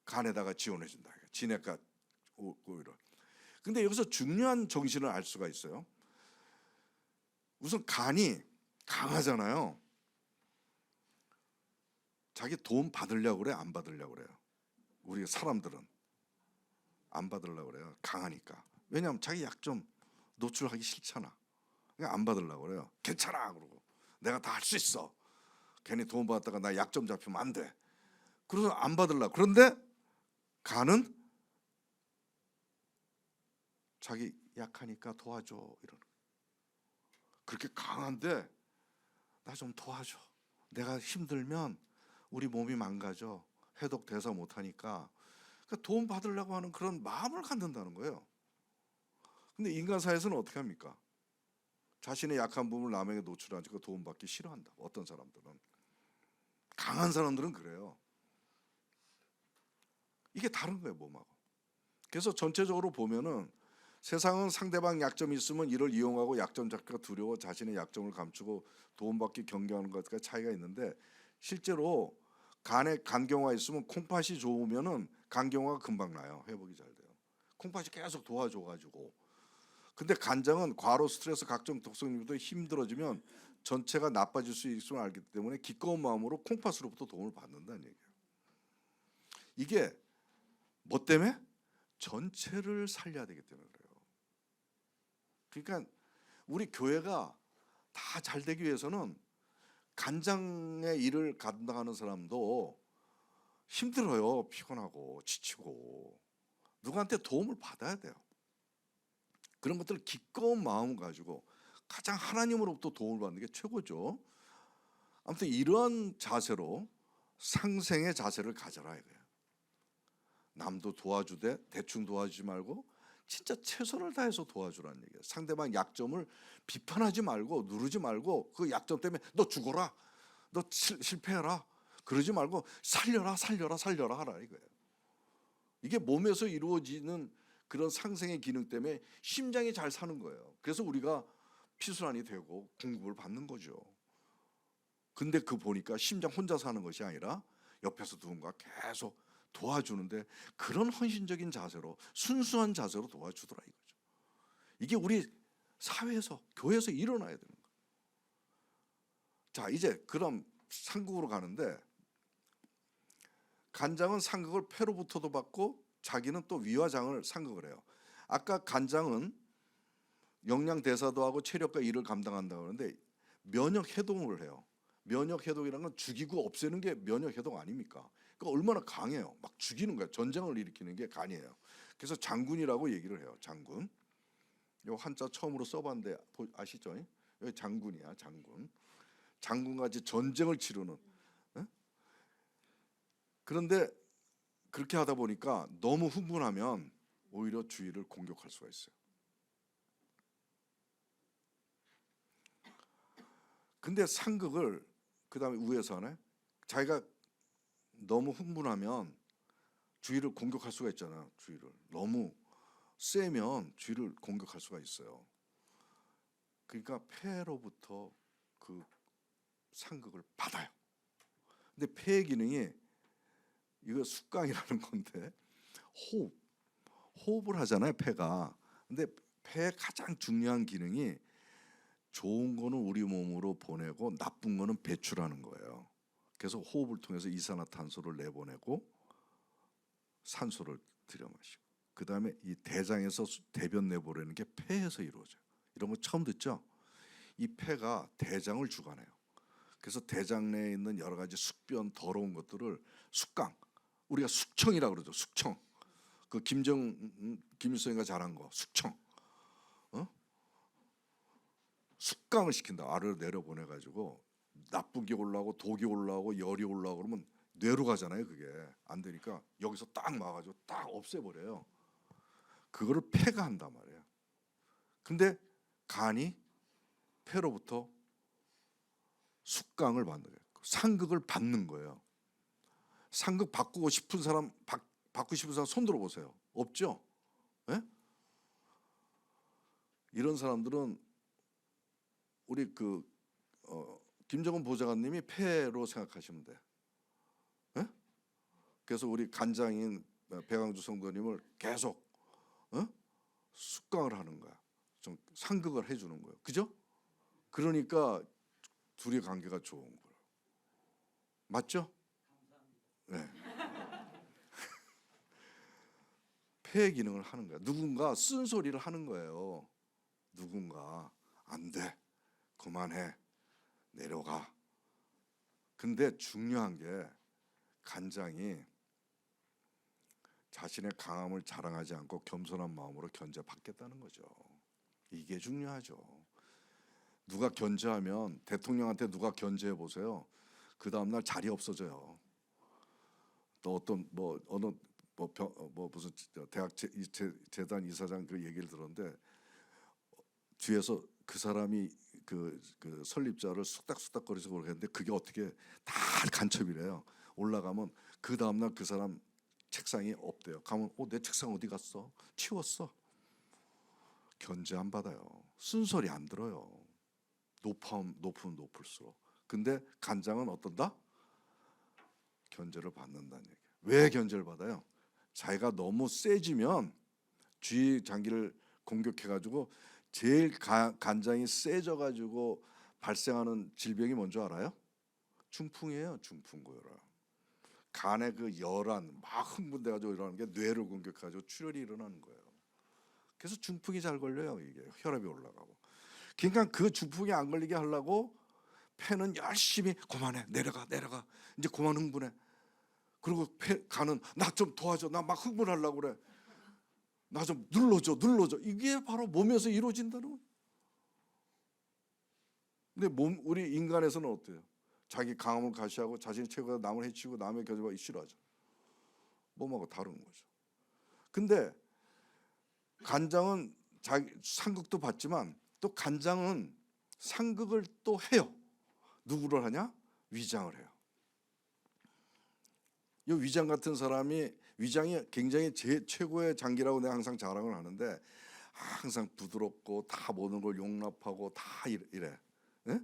간에다가 지원해 준다. 진액과 오일을. 근데 여기서 중요한 정신을 알 수가 있어요. 우선 간이 강하잖아요. 자기 도움 받으려고 그래, 안 받으려고 그래요? 우리 사람들은 안 받으려고 그래요. 강하니까. 왜냐하면 자기 약점 노출하기 싫잖아. 그냥 안 받으려고 그래요. 괜찮아 그러고, 내가 다 할 수 있어. 괜히 도움 받았다가 나 약점 잡히면 안 돼. 그래서 안 받으려고. 그런데 간은 자기 약하니까 도와줘 이러는 거예요. 그렇게 강한데 나 좀 도와줘. 내가 힘들면 우리 몸이 망가져. 해독 대사 못하니까. 그러니까 도움 받으려고 하는 그런 마음을 갖는다는 거예요. 근데 인간 사회에서는 어떻게 합니까? 자신의 약한 부분을 남에게 노출하니까 도움받기 싫어한다. 어떤 사람들은. 강한 사람들은 그래요. 이게 다른 거예요, 몸하고. 그래서 전체적으로 보면은 세상은 상대방 약점이 있으면 이를 이용하고 약점 잡기가 두려워 자신의 약점을 감추고 도움받기 경계하는 것과 차이가 있는데, 실제로 간에 간경화 있으면 콩팥이 좋으면은 간경화가 금방 나요. 회복이 잘 돼요. 콩팥이 계속 도와줘가지고. 근데 간장은 과로, 스트레스, 각종 독성류도 힘들어지면 전체가 나빠질 수 있음을 알기 때문에 기꺼운 마음으로 콩팥으로부터 도움을 받는다는 얘기예요. 이게 뭐 때문에? 전체를 살려야 되기 때문에 그래요. 그러니까 우리 교회가 다 잘 되기 위해서는 간장의 일을 감당하는 사람도 힘들어요. 피곤하고 지치고 누구한테 도움을 받아야 돼요. 그런 것들을 기꺼운 마음 가지고 가장 하나님으로부터 도움을 받는 게 최고죠. 아무튼 이러한 자세로 상생의 자세를 가져라 이거예요. 남도 도와주되 대충 도와주지 말고 진짜 최선을 다해서 도와주라는 얘기예요. 상대방 약점을 비판하지 말고 누르지 말고 그 약점 때문에 너 죽어라, 너 실패해라 그러지 말고 살려라 하라 이거예요. 이게 몸에서 이루어지는 그런 상생의 기능 때문에 심장이 잘 사는 거예요. 그래서 우리가 피순환이 되고 공급을 받는 거죠. 근데 그 보니까 심장 혼자 사는 것이 아니라 옆에서 누군가 계속 도와주는데 그런 헌신적인 자세로 순수한 자세로 도와주더라 이거죠. 이게 우리 사회에서 교회에서 일어나야 되는 거예요. 자, 이제 그럼 상극으로 가는데, 간장은 상극을 폐로부터도 받고 자기는 또 위와 장을 상극을 해요. 아까 간장은 영양 대사도 하고 체력과 일을 감당한다고 하는데 면역 해동을 해요. 면역 해동이라는 건 죽이고 없애는 게 면역 해동 아닙니까? 그러니까 얼마나 강해요. 막 죽이는 거예요. 전쟁을 일으키는 게 간이에요. 그래서 장군이라고 얘기를 해요. 장군. 요 한자 처음으로 써봤는데 아시죠? 여기 장군이야, 장군. 장군같이 전쟁을 치르는. 에? 그런데 그렇게 하다 보니까 너무 흥분하면 오히려 주위를 공격할 수가 있어요. 근데 상극을 그다음에 우에서 하네. 자기가 너무 흥분하면 주위를 공격할 수가 있잖아. 주위를 너무 세면 주위를 공격할 수가 있어요. 그러니까 폐로부터 그 상극을 받아요. 근데 폐의 기능이 이거 숙강이라는 건데 호흡을 하잖아요. 폐가. 근데 폐의 가장 중요한 기능이 좋은 거는 우리 몸으로 보내고 나쁜 거는 배출하는 거예요. 그래서 호흡을 통해서 이산화탄소를 내보내고 산소를 들여마시고, 그 다음에 이 대장에서 대변 내보내는 게 폐에서 이루어져요. 이런 거 처음 듣죠? 이 폐가 대장을 주관해요. 그래서 대장 내에 있는 여러 가지 숙변 더러운 것들을 숙강, 우리가 숙청이라고 그러죠. 숙청. 그 김일성이가 잘한 거 숙청. 숙강을 시킨다. 아래로 내려보내 가지고 나쁜 게 올라오고 독이 올라오고 열이 올라오고 그러면 뇌로 가잖아요. 그게 안 되니까 여기서 딱 막아가지고 딱 없애버려요. 그거를 폐가 한단 말이에요. 근데 간이 폐로부터 숙강을 받는 거예요. 상극을 받는 거예요. 상극 바꾸고 싶은 사람, 바꾸고 싶은 사람 손 들어보세요. 없죠? 예? 이런 사람들은 우리 김정은 보좌관님이 폐로 생각하시면 돼. 예? 그래서 우리 간장인 배강주 성도님을 계속 숙강을 하는 거야. 좀 상극을 해주는 거예요. 그죠? 그러니까 둘이 관계가 좋은 거예요. 맞죠? 네. 폐의 기능을 하는 거야. 누군가 쓴소리를 하는 거예요. 누군가 안 돼. 그만해. 내려가. 근데 중요한 게 간장이 자신의 강함을 자랑하지 않고 겸손한 마음으로 견제받겠다는 거죠. 이게 중요하죠. 누가 견제하면 대통령한테 누가 견제해 보세요. 그 다음 날 자리 없어져요. 또 어떤 무슨 대학 재단 이사장 그 얘기를 들었는데 뒤에서 그 사람이 그 설립자를 쑥닥쑥닥거리서 그러는데 그게 어떻게 다 간첩이래요. 올라가면 그 다음 날 그 사람 책상이 없대요. 가면 내 책상 어디 갔어? 치웠어. 견제 안 받아요. 쓴소리 안 들어요. 높으면 높을수록. 근데 간장은 어떤다? 견제를 받는다는 얘기예요. 왜 견제를 받아요? 자기가 너무 세지면 쥐 장기를 공격해가지고 제일 간장이 세져가지고 발생하는 질병이 뭔지 알아요? 중풍이에요. 중풍고혈압. 간에 그 열한 막 흥분돼가지고 일어나는 게 뇌를 공격해가지고 출혈이 일어나는 거예요. 그래서 중풍이 잘 걸려요. 이게 혈압이 올라가고. 그러니까 그 중풍이 안 걸리게 하려고 폐는 열심히 그만해 내려가 이제 그만 흥분해. 그리고 간은 나 좀 도와줘. 나 막 흥분하려고 그래. 나 좀 눌러줘. 이게 바로 몸에서 이루어진다는 거예요. 근데 우리 인간에서는 어때요? 자기 강함을 과시하고 자신이 최고가 남을 해치고 남의 견제받기 싫어하죠. 몸하고 다른 거죠. 근데 간장은 자기 상극도 받지만 또 간장은 상극을 또 해요. 누구를 하냐? 위장을 해요. 이 위장 같은 사람이 위장이 굉장히 최고의 장기라고 내가 항상 자랑을 하는데 항상 부드럽고 다 모든 걸 용납하고 다 이래. 예?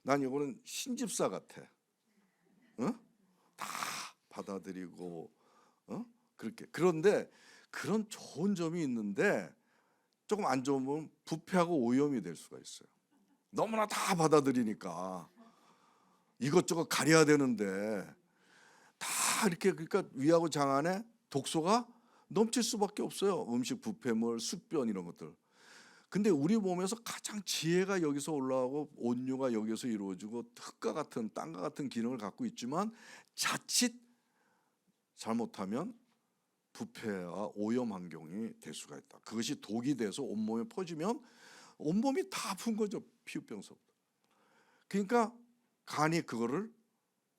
난 이거는 신집사 같아. 다 받아들이고 그렇게. 그런데 그런 좋은 점이 있는데 조금 안 좋으면 부패하고 오염이 될 수가 있어요. 너무나 다 받아들이니까 이것저것 가려야 되는데 다 이렇게 그러니까 위하고 장 안에 독소가 넘칠 수밖에 없어요. 음식 부패물, 숙변 이런 것들. 근데 우리 몸에서 가장 지혜가 여기서 올라오고 온유가 여기서 이루어지고 흙과 같은 땅과 같은 기능을 갖고 있지만 자칫 잘못하면 부패와 오염 환경이 될 수가 있다. 그것이 독이 돼서 온몸에 퍼지면 온몸이 다 아픈 거죠. 피부병서부터. 그러니까 간이 그거를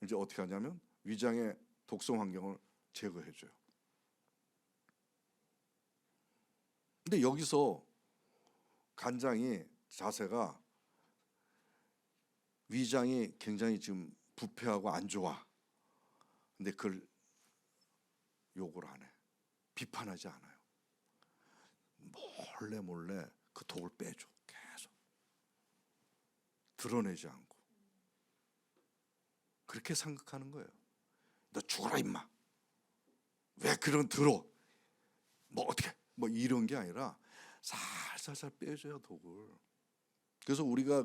이제 어떻게 하냐면 위장의 독성 환경을 제거해 줘요. 근데 여기서 간장이 자세가 위장이 굉장히 지금 부패하고 안 좋아. 근데 그걸 욕을 안 해. 비판하지 않아요. 몰래 그 독을 빼줘. 계속. 드러내지 않고. 그렇게 생각하는 거예요. 너 죽어라 임마. 왜 그런 들어? 뭐 어떻게? 뭐 이런 게 아니라 살살살 빼줘요 독을. 그래서 우리가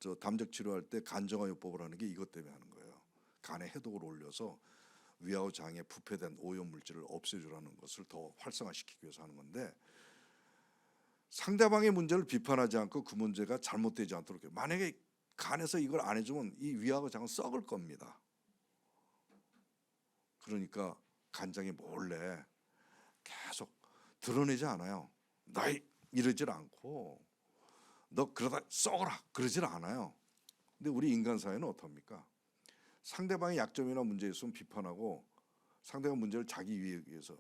저 담적 치료할 때 간정화요법을 하는 게 이것 때문에 하는 거예요. 간에 해독을 올려서 위하고 장에 부패된 오염 물질을 없애주라는 것을 더 활성화시키기 위해서 하는 건데 상대방의 문제를 비판하지 않고 그 문제가 잘못되지 않도록 해요. 만약에 간에서 이걸 안 해주면 이 위하고 장은 썩을 겁니다. 그러니까 간장이 몰래 계속 드러내지 않아요. 나 이러질 않고 너 그러다 썩어라 그러질 않아요. 근데 우리 인간 사회는 어떻습니까? 상대방의 약점이나 문제 있으면 비판하고 상대방 문제를 자기 위해서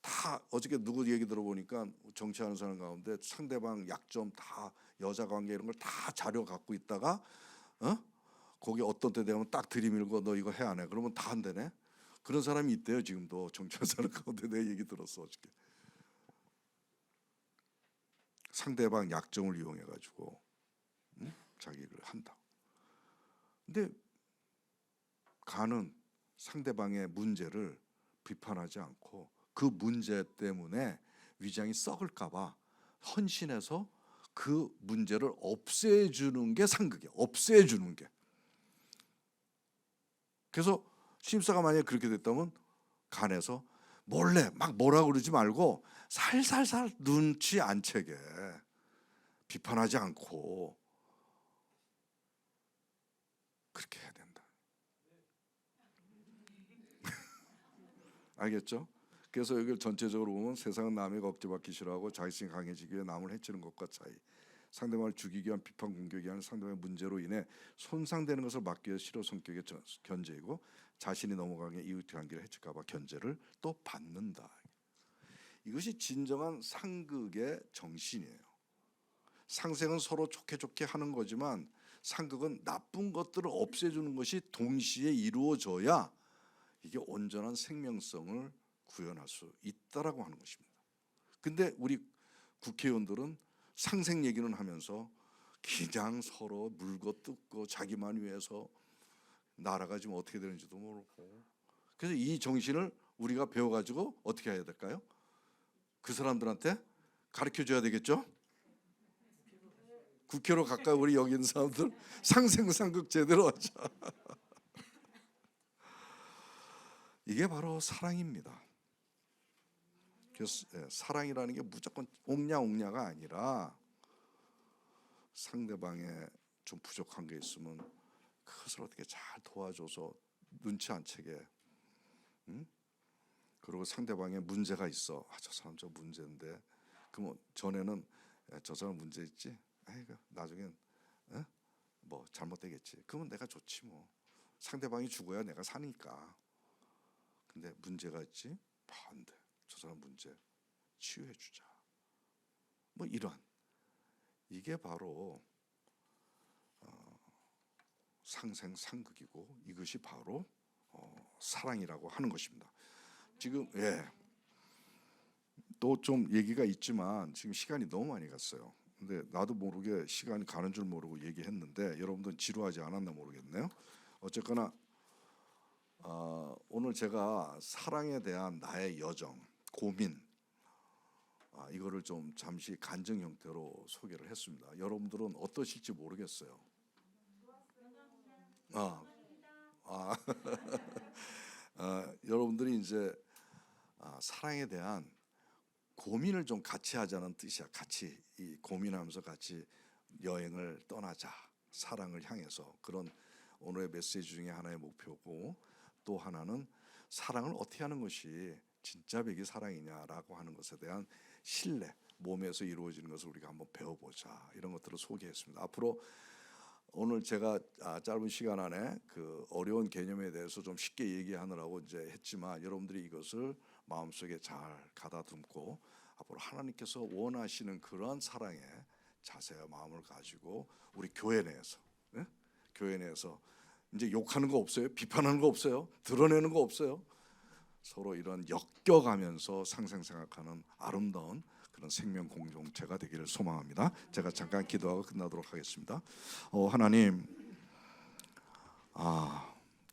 다 어저께 누구 얘기 들어보니까 정치하는 사람 가운데 상대방 약점 다 여자 관계 이런 걸 다 자료 갖고 있다가 거기 어떤 때 되면 딱 들이밀고 너 이거 해 안 해? 그러면 다 한다네. 그런 사람이 있대요. 지금도 정치하는 사람 가운데 내 얘기 들었어 어저께. 상대방 약점을 이용해 가지고 자기를 한다. 근데 간은 상대방의 문제를 비판하지 않고 그 문제 때문에 위장이 썩을까봐 헌신해서 그 문제를 없애주는 게 상극이에요. 없애주는 게. 그래서 심사가 만약에 그렇게 됐다면 간에서 몰래 막 뭐라 그러지 말고 살살살 눈치 안 채게 비판하지 않고 그렇게 해야 된다. 알겠죠? 그래서 이걸 전체적으로 보면 세상은 남의 억제받기 싫어하고 자기성이 강해지기 위해 남을 해치는 것과 차이, 상대방을 죽이기 위한 비판 공격이 하는 상대방의 문제로 인해 손상되는 것을 막기 위해 실효 성격의 견제이고 자신이 넘어가게 이웃의 관계를 해칠까 봐 견제를 또 받는다. 이것이 진정한 상극의 정신이에요. 상생은 서로 좋게 하는 거지만 상극은 나쁜 것들을 없애주는 것이 동시에 이루어져야 이게 온전한 생명성을 구현할 수 있다라고 하는 것입니다. 근데 우리 국회의원들은 상생 얘기는 하면서 그냥 서로 물고 뜯고 자기만 위해서 나라가 지금 어떻게 되는지도 모르고, 그래서 이 정신을 우리가 배워가지고 어떻게 해야 될까요? 그 사람들한테 가르쳐줘야 되겠죠? 국회로 가까이 우리 여기 있는 사람들 상생상극 제대로 하자. 이게 바로 사랑입니다. 그래서 사랑이라는 게 무조건 옹냐옹냐가 아니라 상대방에 좀 부족한 게 있으면 그것을 어떻게 잘 도와줘서 눈치 안 채게, 그리고 상대방에 문제가 있어. 저 사람 저 문제인데, 그러면 전에는 저 사람 문제 있지. 아이고 나중엔 뭐 잘못되겠지. 그러면 내가 좋지 뭐. 상대방이 죽어야 내가 사니까. 근데 문제가 있지. 안 돼. 저 사람 문제 치유해 주자. 뭐 이런, 이게 바로 상생상극이고 이것이 바로 사랑이라고 하는 것입니다. 지금 또 좀 얘기가 있지만 지금 시간이 너무 많이 갔어요. 근데 나도 모르게 시간이 가는 줄 모르고 얘기했는데 여러분들 지루하지 않았나 모르겠네요. 어쨌거나 오늘 제가 사랑에 대한 나의 여정, 고민, 이거를 좀 잠시 간증 형태로 소개를 했습니다. 여러분들은 어떠실지 모르겠어요. 여러분들이 이제 사랑에 대한 고민을 좀 같이 하자는 뜻이야. 같이 이 고민하면서 같이 여행을 떠나자. 사랑을 향해서. 그런 오늘의 메시지 중에 하나의 목표고, 또 하나는 사랑을 어떻게 하는 것이 진짜 백이 사랑이냐라고 하는 것에 대한 신뢰, 몸에서 이루어지는 것을 우리가 한번 배워보자. 이런 것들을 소개했습니다. 앞으로 오늘 제가 짧은 시간 안에 그 어려운 개념에 대해서 좀 쉽게 얘기하느라고 이제 했지만, 여러분들이 이것을 마음속에 잘 가다듬고 앞으로 하나님께서 원하시는 그런 사랑의 자세와 마음을 가지고 우리 교회 내에서, 교회 내에서 이제 욕하는 거 없어요, 비판하는 거 없어요, 드러내는 거 없어요. 서로 이런 엮여가면서 상생생각하는 아름다운 그런 생명 공동체가 되기를 소망합니다. 제가 잠깐 기도하고 끝나도록 하겠습니다. 하나님,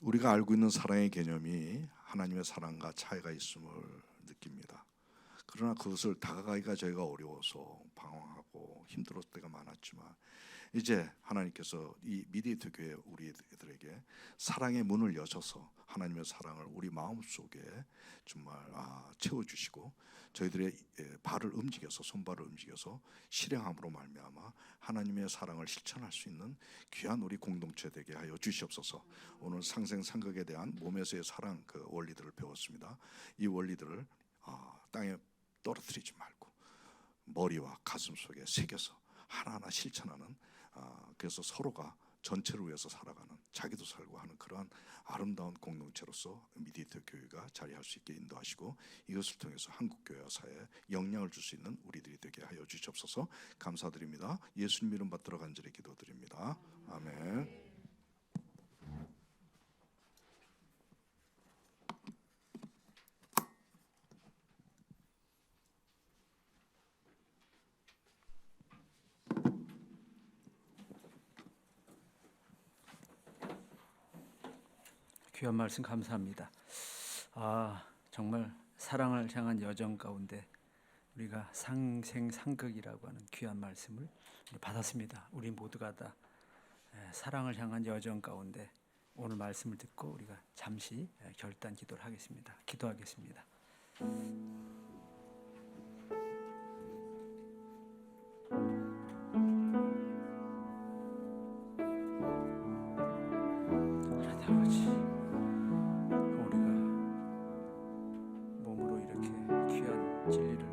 우리가 알고 있는 사랑의 개념이 하나님의 사랑과 차이가 있음을 느낍니다. 그러나 그것을 다가가기가 저희가 어려워서 방황하고 힘들었을 때가 많았지만, 이제 하나님께서 이 미디에이터 교회 우리들에게 사랑의 문을 여셔서 하나님의 사랑을 우리 마음속에 정말 채워주시고, 저희들의 발을 움직여서, 손발을 움직여서 실행함으로 말미암아 하나님의 사랑을 실천할 수 있는 귀한 우리 공동체 되게 하여 주시옵소서. 오늘 상생상극에 대한 몸에서의 사랑 그 원리들을 배웠습니다. 이 원리들을 땅에 떨어뜨리지 말고 머리와 가슴 속에 새겨서 하나하나 실천하는, 그래서 서로가 전체를 위해서 살아가는, 자기도 살고 하는 그러한 아름다운 공동체로서 미디에이터 교회가 자리할 수 있게 인도하시고 이것을 통해서 한국교회와 사회에 영향을 줄 수 있는 우리들이 되게 하여 주시옵소서. 감사드립니다. 예수님 이름 받들어 간절히 기도드립니다. 아멘. 귀한 말씀 감사합니다. 정말 사랑을 향한 여정 가운데 우리가 상생상극이라고 하는 귀한 말씀을 받았습니다. 우리 모두가 다 사랑을 향한 여정 가운데 오늘 말씀을 듣고 우리가 잠시 결단 기도를 하겠습니다. 기도하겠습니다. 하나님 아버지, 우리가 몸으로 이렇게 귀한 진리를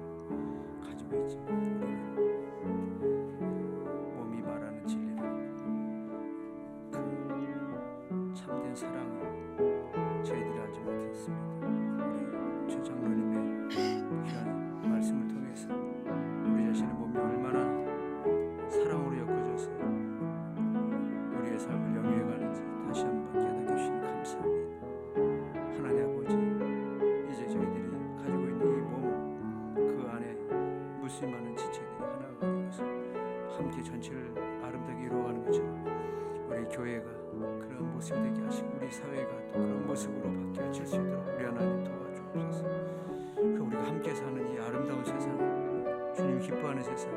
가지고 있지만 우리는 몸이 말하는 진리를, 그 참된 사랑을 저희들이 알지 못했습니다. 우리 최 장로님의 귀한 말씀을 통해서 우리 자신의 몸이 얼마나 사랑으로 엮어져서 우리의 삶을 영위해 가는지 다시 한번 깨닫게 주시니 감사합니다. 하나님 아버지, 이제 저희들이 가지고 있는 이 몸, 그 안에 무수히 많은 지체들이 하나가 되어서 함께 전체를 아름답게 이루어가는 것처럼 우리 교회가 그런 모습이 되게 하시고 우리 사회가 또 그런 모습으로 바뀌어질 수 있도록 우리 하나님 도와주옵소서. 우리가 함께 사는 이 아름다운 세상, 주님 기뻐하는 세상,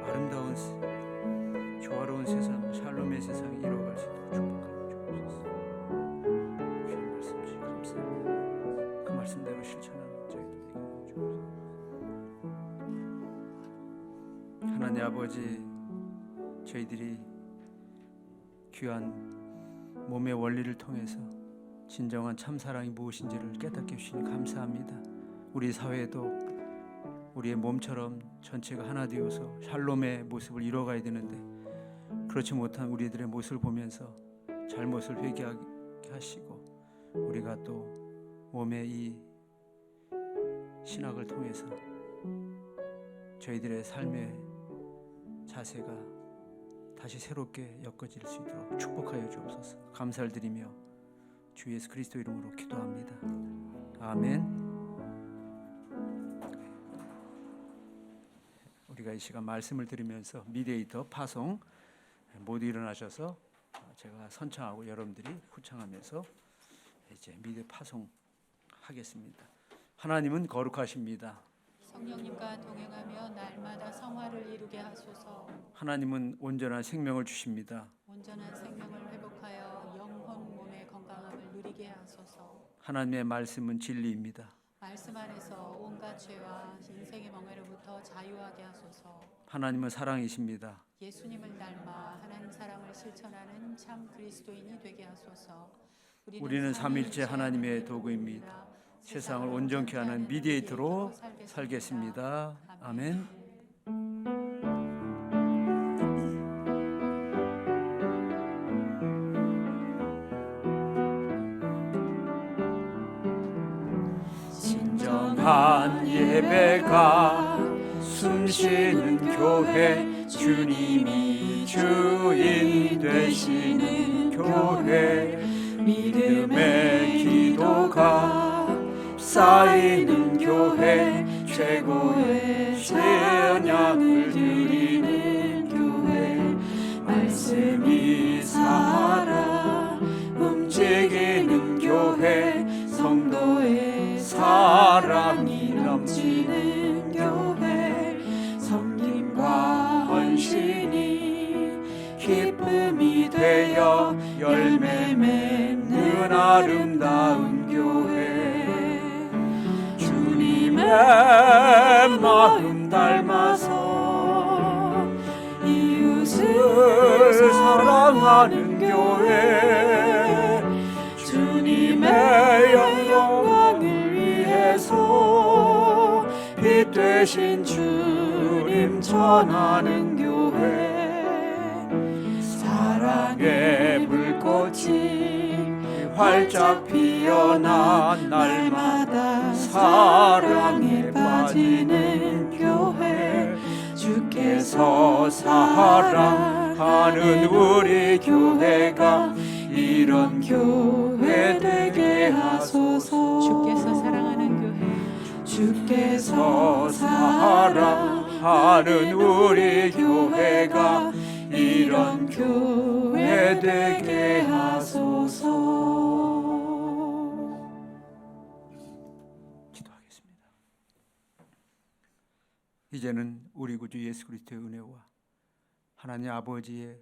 아름다운 조화로운 세상, 샬롬의 세상이 이루어갈 수 있도록 축복하여 주옵소서. 귀한 말씀 주시 감사합니다. 그 말씀대로 실천하는 저희들 되게 하여 주옵소서. 하나님 아버지, 저희들이 귀한 몸의 원리를 통해서 진정한 참사랑이 무엇인지를 깨닫게 해주시니 감사합니다. 우리 사회에도 우리의 몸처럼 전체가 하나 되어서 샬롬의 모습을 이뤄가야 되는데 그렇지 못한 우리들의 모습을 보면서 잘못을 회개하게 하시고 우리가 또 몸의 이 신학을 통해서 저희들의 삶의 자세가 다시 새롭게 엮어질 수 있도록 축복하여 주옵소서. 감사를 드리며 주 예수 그리스도 이름으로 기도합니다. 아멘. 우리가 이 시간 말씀을 들으면서 미디에이터 파송 모두 일어나셔서 제가 선창하고 여러분들이 후창하면서 이제 미디에이터 파송하겠습니다. 하나님은 거룩하십니다. 성령님과 동행하며 날마다 성화를 이루게 하소서. 하나님은 온전한 생명을 주십니다. 온전한 생명을 회복하여 영혼 몸의 건강함을 누리게 하소서. 하나님의 말씀은 진리입니다. 말씀 안에서 온갖 죄와 인생의 멍에로부터 자유하게 하소서. 하나님은 사랑이십니다. 예수님을 닮아 하나님 사랑을 실천하는 참 그리스도인이 되게 하소서. 우리는 삼일째 하나님의 도구입니다. 세상을 온전케 하는 미디에이터로 살겠습니다. 아멘. 진정한 예배가 숨쉬는 교회, 주님이 주인 되시는 교회, 믿음의 기도가 쌓이는 교회, 최고의 찬양을 드리는 교회, 말씀이 살아 움직이는 교회, 성도의 사랑이 넘치는 교회, 섬김과 헌신이 기쁨이 되어 열매 맺는 아름다운 교회, 주님의 마음 닮아서 이웃을 사랑하는 교회, 주님의 영광을 위해서 빛 되신 주님 전하는 교회, 활짝 피어난 날마다 사랑에 사랑에 빠지는 교회 주께서 사랑하는 우리 교회가 이런 교회 되게 하소서. 주께서 사랑하는 교회 주께서 사랑하는 우리 교회가 이런 교회 되게 하소서. 기도하겠습니다. 이제는 우리 구주 예수 그리스도의 은혜와 하나님 아버지의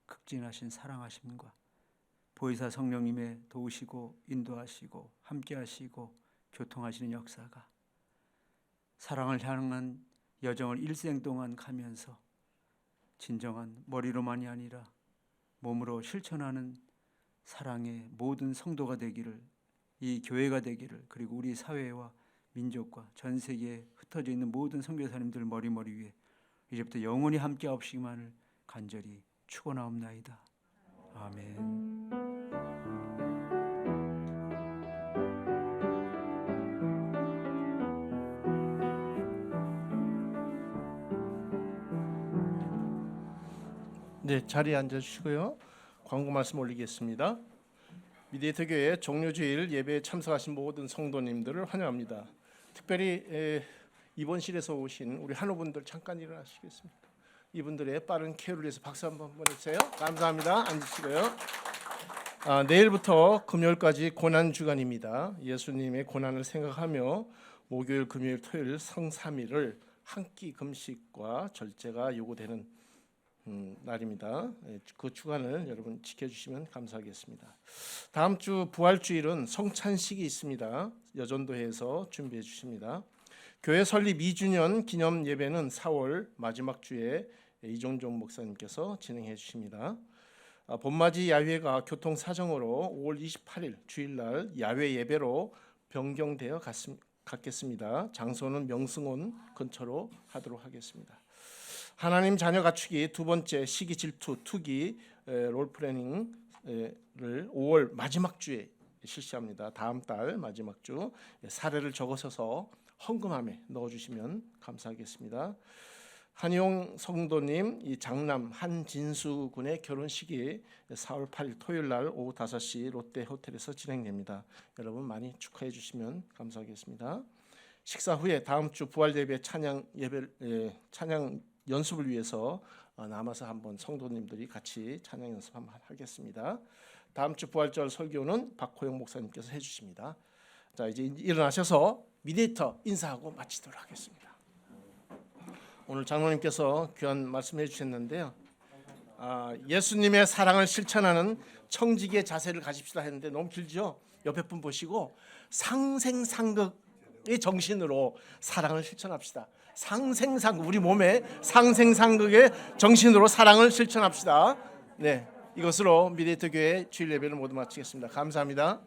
극진하신 사랑하심과 보혜사 성령님의 도우시고 인도하시고 함께하시고 교통하시는 역사가 사랑을 향한 여정을 일생 동안 가면서 진정한 머리로만이 아니라 몸으로 실천하는 사랑의 모든 성도가 되기를, 이 교회가 되기를, 그리고 우리 사회와 민족과 전 세계에 흩어져 있는 모든 선교사님들 머리 위에 이제부터 영원히 함께하옵시기만을 간절히 축원하옵나이다. 아멘. 네, 자리에 앉아주시고요. 광고 말씀 올리겠습니다. 미디에이터 교회 종료주일 예배에 참석하신 모든 성도님들을 환영합니다. 특별히 입원실에서 오신 우리 한우분들 잠깐 일어나시겠습니다. 이분들의 빠른 케어를 위해서 박수 한번 보내주세요. 감사합니다. 앉으시고요. 내일부터 금요일까지 고난 주간입니다. 예수님의 고난을 생각하며 목요일, 금요일, 토요일 성 3일을 한 끼 금식과 절제가 요구되는 날입니다. 그 주간을 여러분 지켜주시면 감사하겠습니다. 다음 주 부활주일은 성찬식이 있습니다. 여전도에서 준비해 주십니다. 교회 설립 2주년 기념 예배는 4월 마지막 주에 이종종 목사님께서 진행해 주십니다. 봄맞이 야외가 교통 사정으로 5월 28일 주일날 야외 예배로 변경되어 갔겠습니다. 장소는 명승원 근처로 하도록 하겠습니다. 하나님 자녀 갖추기 두 번째 시기 질투 투기 롤플래닝을 5월 마지막 주에 실시합니다. 다음 달 마지막 주 사례를 적으셔서 헌금함에 넣어주시면 감사하겠습니다. 한용 성도님 이 장남 한진수 군의 결혼식이 4월 8일 토요일 날 오후 5시 롯데 호텔에서 진행됩니다. 여러분 많이 축하해 주시면 감사하겠습니다. 식사 후에 다음 주 부활 예배 찬양 연습을 위해서 남아서 한번 성도님들이 같이 찬양 연습 한번 하겠습니다. 다음 주 부활절 설교는 박호영 목사님께서 해주십니다. 자, 이제 일어나셔서 미디에이터 인사하고 마치도록 하겠습니다. 오늘 장로님께서 귀한 말씀해 주셨는데요. 예수님의 사랑을 실천하는 청지기의 자세를 가집시다 했는데 너무 길죠? 옆에 분 보시고 상생상극의 정신으로 사랑을 실천합시다. 상생상극, 우리 몸에 상생상극의 정신으로 사랑을 실천합시다. 네, 이것으로 미디에이터 교회 주일 예배를 모두 마치겠습니다. 감사합니다.